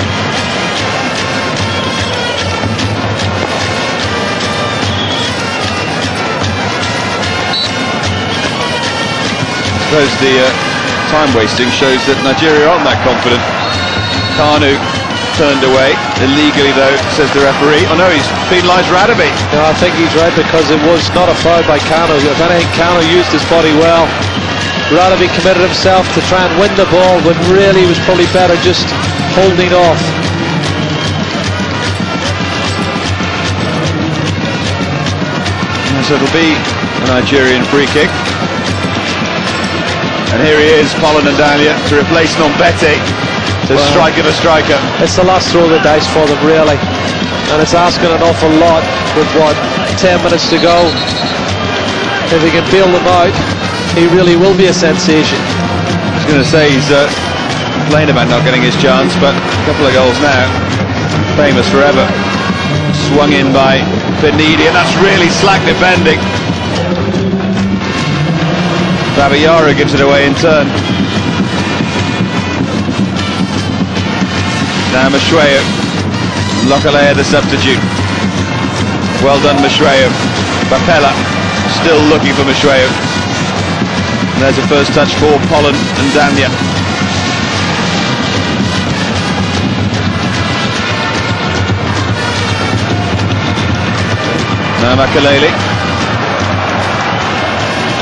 I suppose the time wasting shows that Nigeria aren't that confident. Kanu turned away illegally though, says the referee. Oh no, he's penalised Radaby. No, I think he's right because it was not a foul by Kanu. If anything, Kanu used his body well. Radaby committed himself to try and win the ball, but really was probably better just holding off. So it'll be a Nigerian free kick. And here he is, Pollen and Dahlia, to replace Nombete, the striker of a striker. It's the last throw of the dice for them, really. And it's asking an awful lot with, 10 minutes to go. If he can bail them out, he really will be a sensation. I was going to say he's complained about not getting his chance, but a couple of goals now, famous forever. Swung in by Benidi, and that's really slack defending. Babayara gives it away in turn. Now Mashweo. Lokalea the substitute. Well done Mashweo. Bapella still looking for Mashweo. There's a first touch for Pollen and Danya. Now Makalele.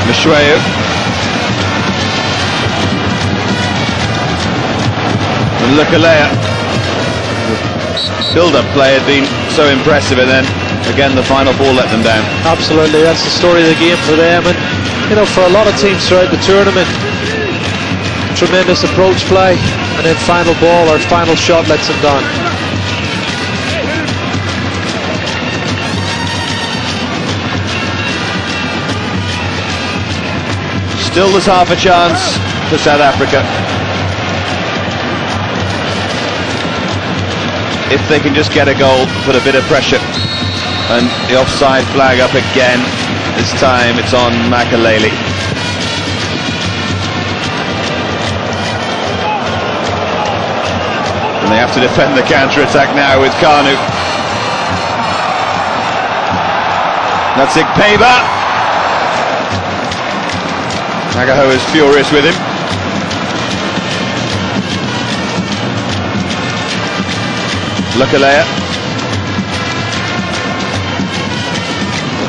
Mashweo. And Lokalea. Build-up play had been so impressive, and then again the final ball let them down. Absolutely, that's the story of the game for them. And you know, for a lot of teams throughout the tournament, tremendous approach play, and then final ball or final shot lets them down. Still there's half a chance for South Africa. If they can just get a goal, put a bit of pressure. And the offside flag up again. This time it's on Makalele. And they have to defend the counter-attack now with Kanu. That's Ikpeba. Agahoa is furious with him. Lokalea.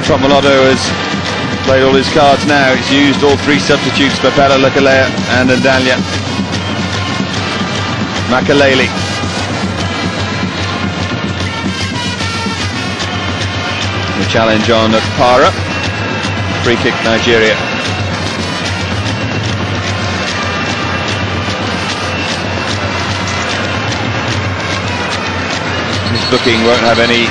Tromolotto has played all his cards now. He's used all three substitutes, Papella, Lukalea and Ndanya. Makaleli. The challenge on Para. Free kick Nigeria. This booking won't have any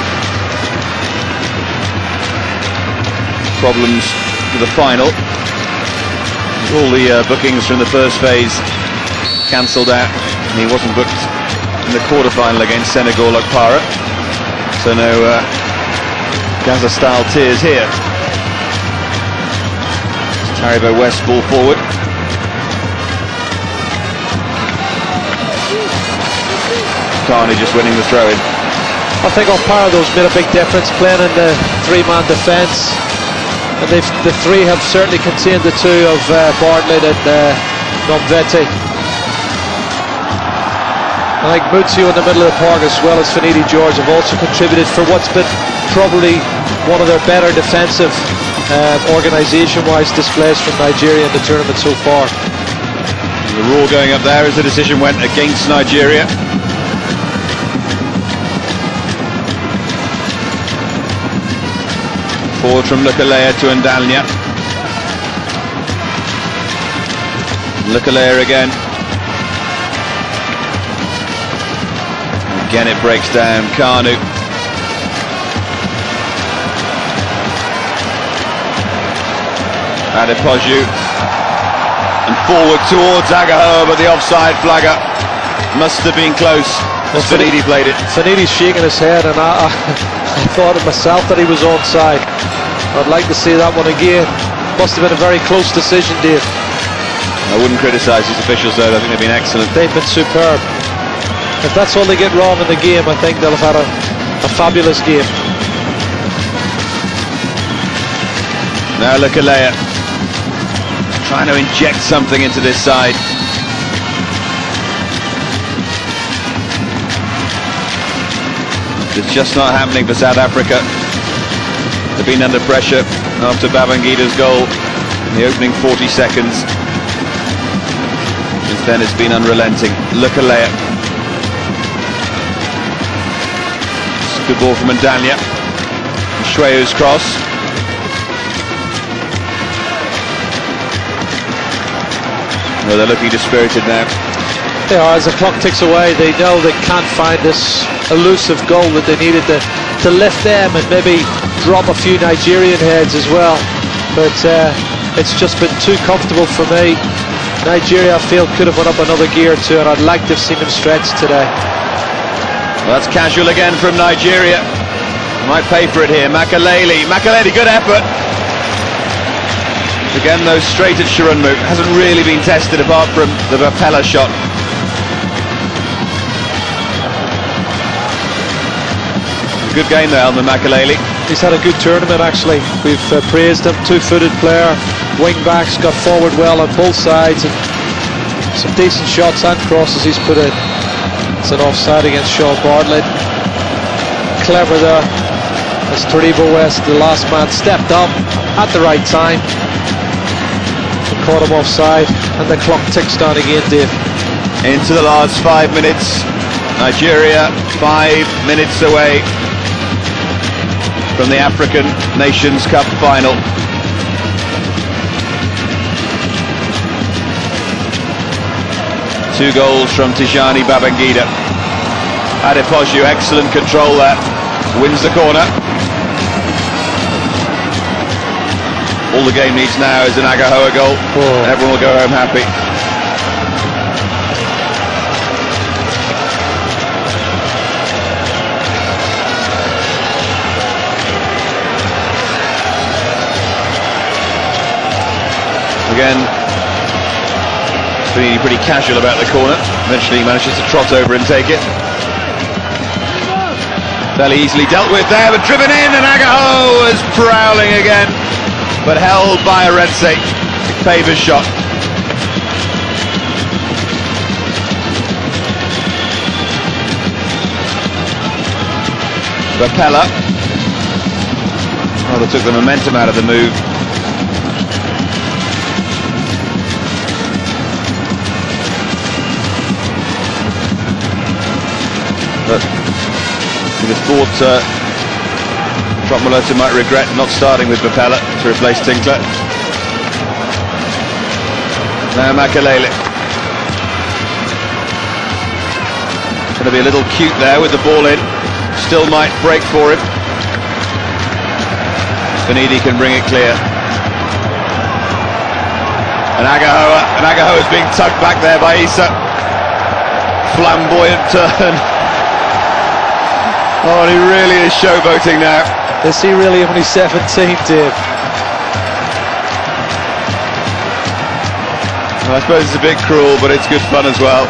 problems for the final. All the bookings from the first phase cancelled out, and he wasn't booked in the quarter-final against Senegal like Para, so no Gaza-style tears here. Taribo West ball forward. Carney just winning the throw-in. I think Parado's made a big difference playing in the three-man defence, and the three have certainly contained the two of Bartlett and Nomvete. I think Muzio in the middle of the park, as well as Finidi George, have also contributed for what's been probably one of their better defensive organisation-wise displays from Nigeria in the tournament so far. The rule going up there as the decision went against Nigeria. Forward from Lukalea to Ndanya. Lukalea again. Again it breaks down. Kanu. Adepoju. And forward towards Agaho, but the offside flagger must have been close. Well, Finidi played it. Finidi's shaking his head, and I thought it myself that he was onside. I'd like to see that one again. Must have been a very close decision, Dave. I wouldn't criticise these officials though. I think they've been excellent. They've been superb. If that's all they get wrong in the game, I think they'll have had a fabulous game. Now Lukalea trying to inject something into this side. It's just not happening for South Africa. They've been under pressure after Babangida's goal in the opening 40 seconds. Since then it's been unrelenting. Lukalea. Good ball from Ndanya. Shweo's cross. Well, they're looking dispirited now. They are. As the clock ticks away, they know they can't find this elusive goal that they needed to lift them and maybe drop a few Nigerian heads as well. But it's just been too comfortable for me. Nigeria, I feel, could have went up another gear or two, and I'd like to have seen them stretched today. Well, that's casual again from Nigeria. Might pay for it here. Makaleli, good effort. Again, though, straight at Shirunmu. Hasn't really been tested apart from the Papella shot. Good game there, Elman Makaleli. He's had a good tournament, actually. We've praised him. Two-footed player, wing backs, got forward well on both sides, and some decent shots and crosses he's put in. It's an offside against Sean Bartlett. Clever there, as Taribo West, the last man, stepped up at the right time and caught him offside, and the clock ticks down again, Dave. Into the last 5 minutes. Nigeria 5 minutes away from the African Nations Cup final. Two goals from Tijani Babangida. Adepoju, excellent control there. Wins the corner. All the game needs now is an Agahoa goal. And everyone will go home happy. Again, pretty casual about the corner. Eventually he manages to trot over and take it. Fairly easily dealt with there, but driven in, and Agaho is prowling again, but held by Aretse. Paver's shot. Papella. Well, they took the momentum out of the move. But you'd have thought Trombolota might regret not starting with Papella to replace Tinkler. Now Makalele. Going to be a little cute there with the ball in. Still might break for him. Benidi can bring it clear. And Agahoa's being tugged back there by Issa. Flamboyant turn. Oh, and he really is showboating now. Is he really only 17, Dave? Well, I suppose it's a bit cruel, but it's good fun as well.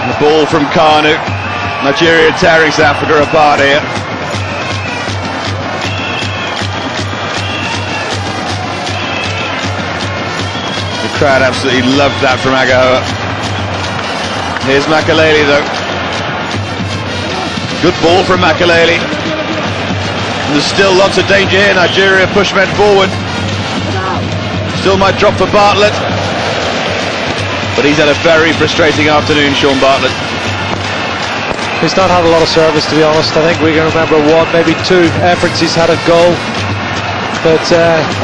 And the ball from Kanu. Nigeria tearing South Africa apart here. The crowd absolutely loved that from Agahoa. Here's Makalele though. Good ball from Makalele. And there's still lots of danger here. Nigeria push men forward. Still might drop for Bartlett. But he's had a very frustrating afternoon, Sean Bartlett. He's not had a lot of service, to be honest. I think we can remember one, maybe two efforts he's had a goal. But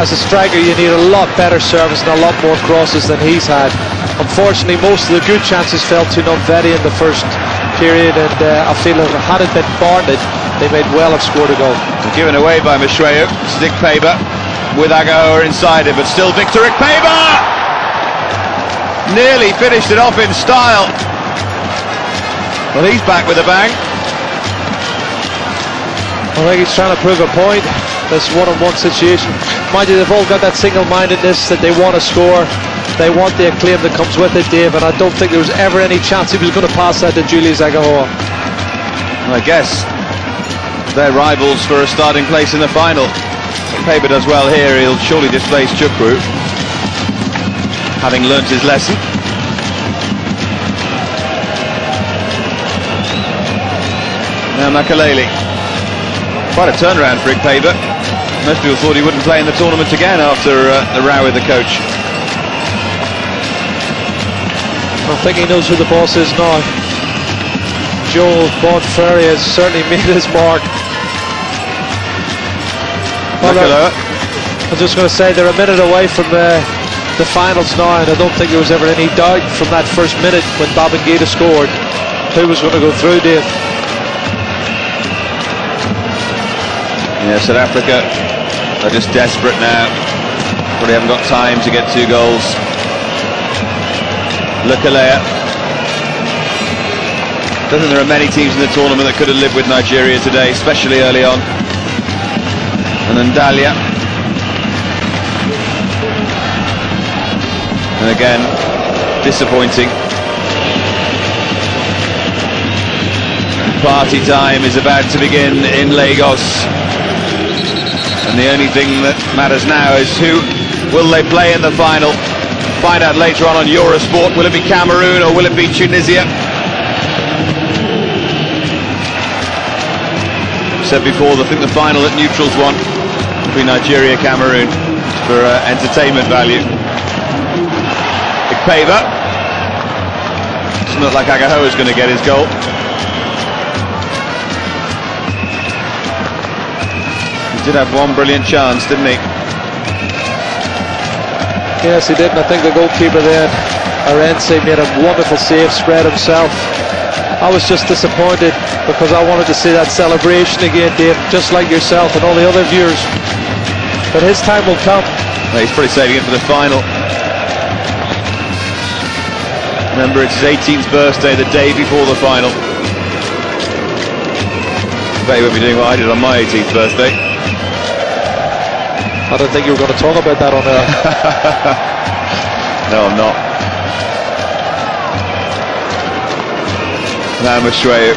as a striker, you need a lot better service and a lot more crosses than he's had. Unfortunately, most of the good chances fell to Nonvetti in the first period, and I feel that had it been Bartlett, they may well have scored a goal. Given away by Mishweu. Stick Ikpeba with Agahoa inside him, but still Victor Ikpeba! Nearly finished it off in style. Well, he's back with a bang. I think he's trying to prove a point. This one-on-one situation. Mind you, they've all got that single-mindedness that they want to score. They want the acclaim that comes with it, Dave, and I don't think there was ever any chance he was going to pass that to Julius Agahoa. I guess they're rivals for a starting place in the final. If Ikpeba does well here, he'll surely displace Chukwu, having learnt his lesson. Now Makalele. Quite a turnaround for Ikpeba. Most people thought he wouldn't play in the tournament again after the row with the coach. I think he knows who the boss is now. Joel Bonferry has certainly made his mark. Well, I'm just going to say they're a minute away from the finals now, and I don't think there was ever any doubt from that first minute when Babangida scored who was going to go through, Dave. Yeah, South Africa are just desperate now. Probably haven't got time to get 2 goals. Lukalea. Don't think there are many teams in the tournament that could have lived with Nigeria today, especially early on. And then Dalia. And again, disappointing. Party time is about to begin in Lagos. And the only thing that matters now is who will they play in the final. Find out later on Eurosport. Will it be Cameroon or will it be Tunisia? Said before, I think the final at neutrals one between Nigeria and Cameroon for entertainment value. Ikpeba. Doesn't look like Agahoa is going to get his goal. He did have one brilliant chance, didn't he? Yes, he did, and I think the goalkeeper there, Arense, made a wonderful save, spread himself. I was just disappointed because I wanted to see that celebration again, Dave, just like yourself and all the other viewers. But his time will come. Well, he's probably saving it for the final. Remember, it's his 18th birthday, the day before the final. I bet he won't be doing what I did on my 18th birthday. I don't think you were going to talk about that on air. No, I'm not. Now Mishweu.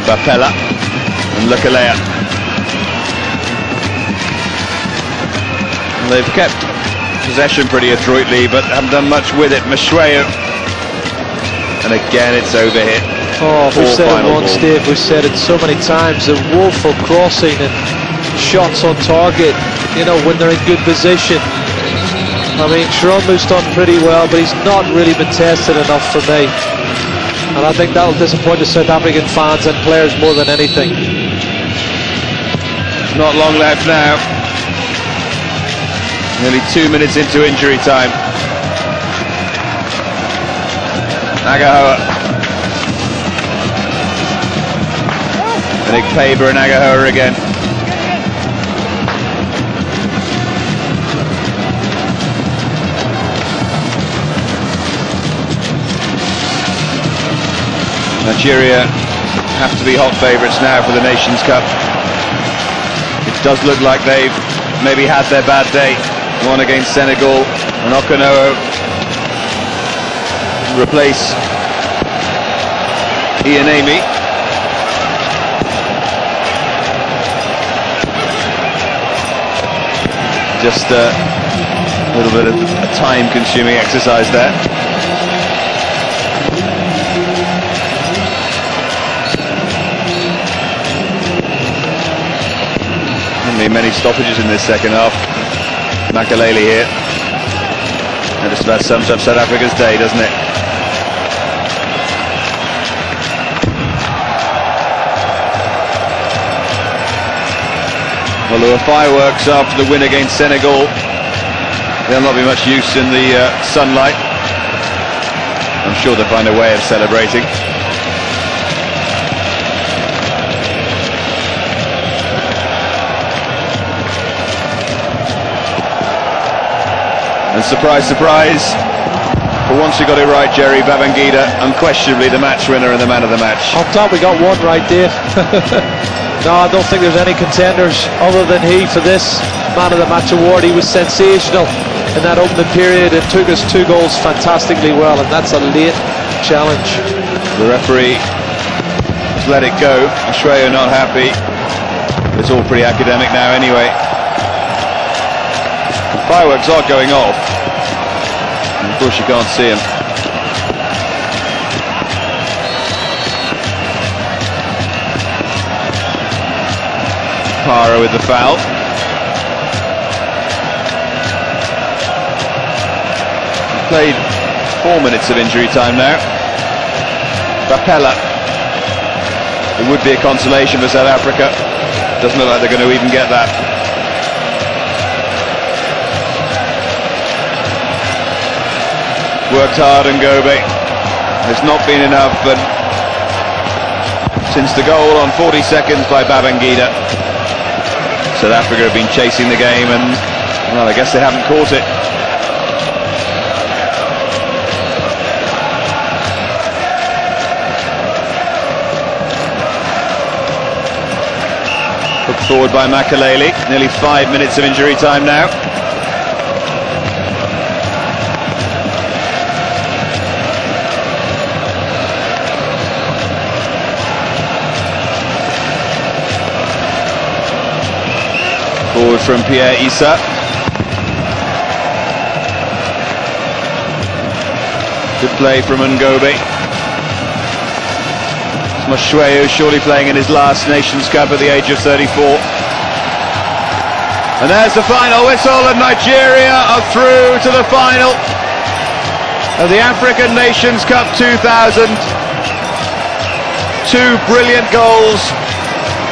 Papella and Lukalea. They've kept possession pretty adroitly, but haven't done much with it. Mishweu and again it's overhit. Oh, we've said it once, ball. Dave, we've said it so many times, the woeful crossing and shots on target, you know, when they're in good position. I mean, Shrunmu's done pretty well, but he's not really been tested enough for me. And I think that'll disappoint the South African fans and players more than anything. Not long left now. Nearly 2 minutes into injury time. Agahoa. Nick Paber and Agahoa again. Nigeria have to be hot favourites now for the Nations Cup. It does look like they've maybe had their bad day. One against Senegal, and Okonowo replace Ian Amy. Just a little bit of a time-consuming exercise there. Many stoppages in this second half. Makaleli here. That just about sums up South Africa's day, doesn't it? Well, there were fireworks after the win against Senegal. They'll not be much use in the sunlight. I'm sure they'll find a way of celebrating. And surprise, surprise, for once you got it right, Jerry, Babangida, unquestionably the match winner and the man of the match. I'm glad we got one right, Dave. No, I don't think there's any contenders other than he for this man of the match award. He was sensational in that opening period and took us 2 goals fantastically well, and that's a late challenge. The referee has let it go. Ashwayo not happy. It's all pretty academic now anyway. Fireworks are going off, and of course you can't see them. Para with the foul. Played 4 minutes of injury time now. Bapela. It would be a consolation for South Africa. Doesn't look like they're going to even get that. Worked hard and Gobe. It's not been enough, but since the goal on 40 seconds by Babangida, South Africa have been chasing the game, and well, I guess they haven't caught it. Put forward by Makaleli. Nearly 5 minutes of injury time now. Forward from Pierre Issa. Good play from Ngobe. Moshweu surely playing in his last Nations Cup at the age of 34. And there's the final whistle, and Nigeria are through to the final of the African Nations Cup 2000. 2 brilliant goals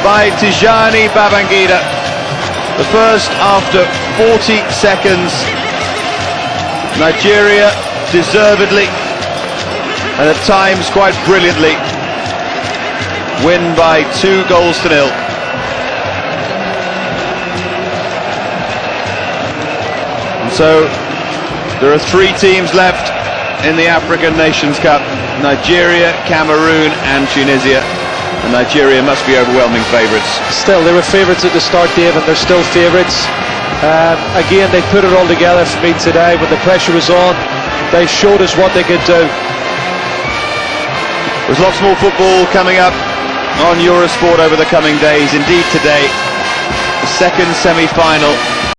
by Tijani Babangida. The first after 40 seconds. Nigeria deservedly and at times quite brilliantly win by 2 goals to 0. And so there are 3 teams left in the African Nations Cup: Nigeria, Cameroon and Tunisia. And Nigeria must be overwhelming favourites. Still, they were favourites at the start, Dave, and they're still favourites. Again, they put it all together for me today. When the pressure was on, they showed us what they could do. There's lots more football coming up on Eurosport over the coming days. Indeed today, the second semi-final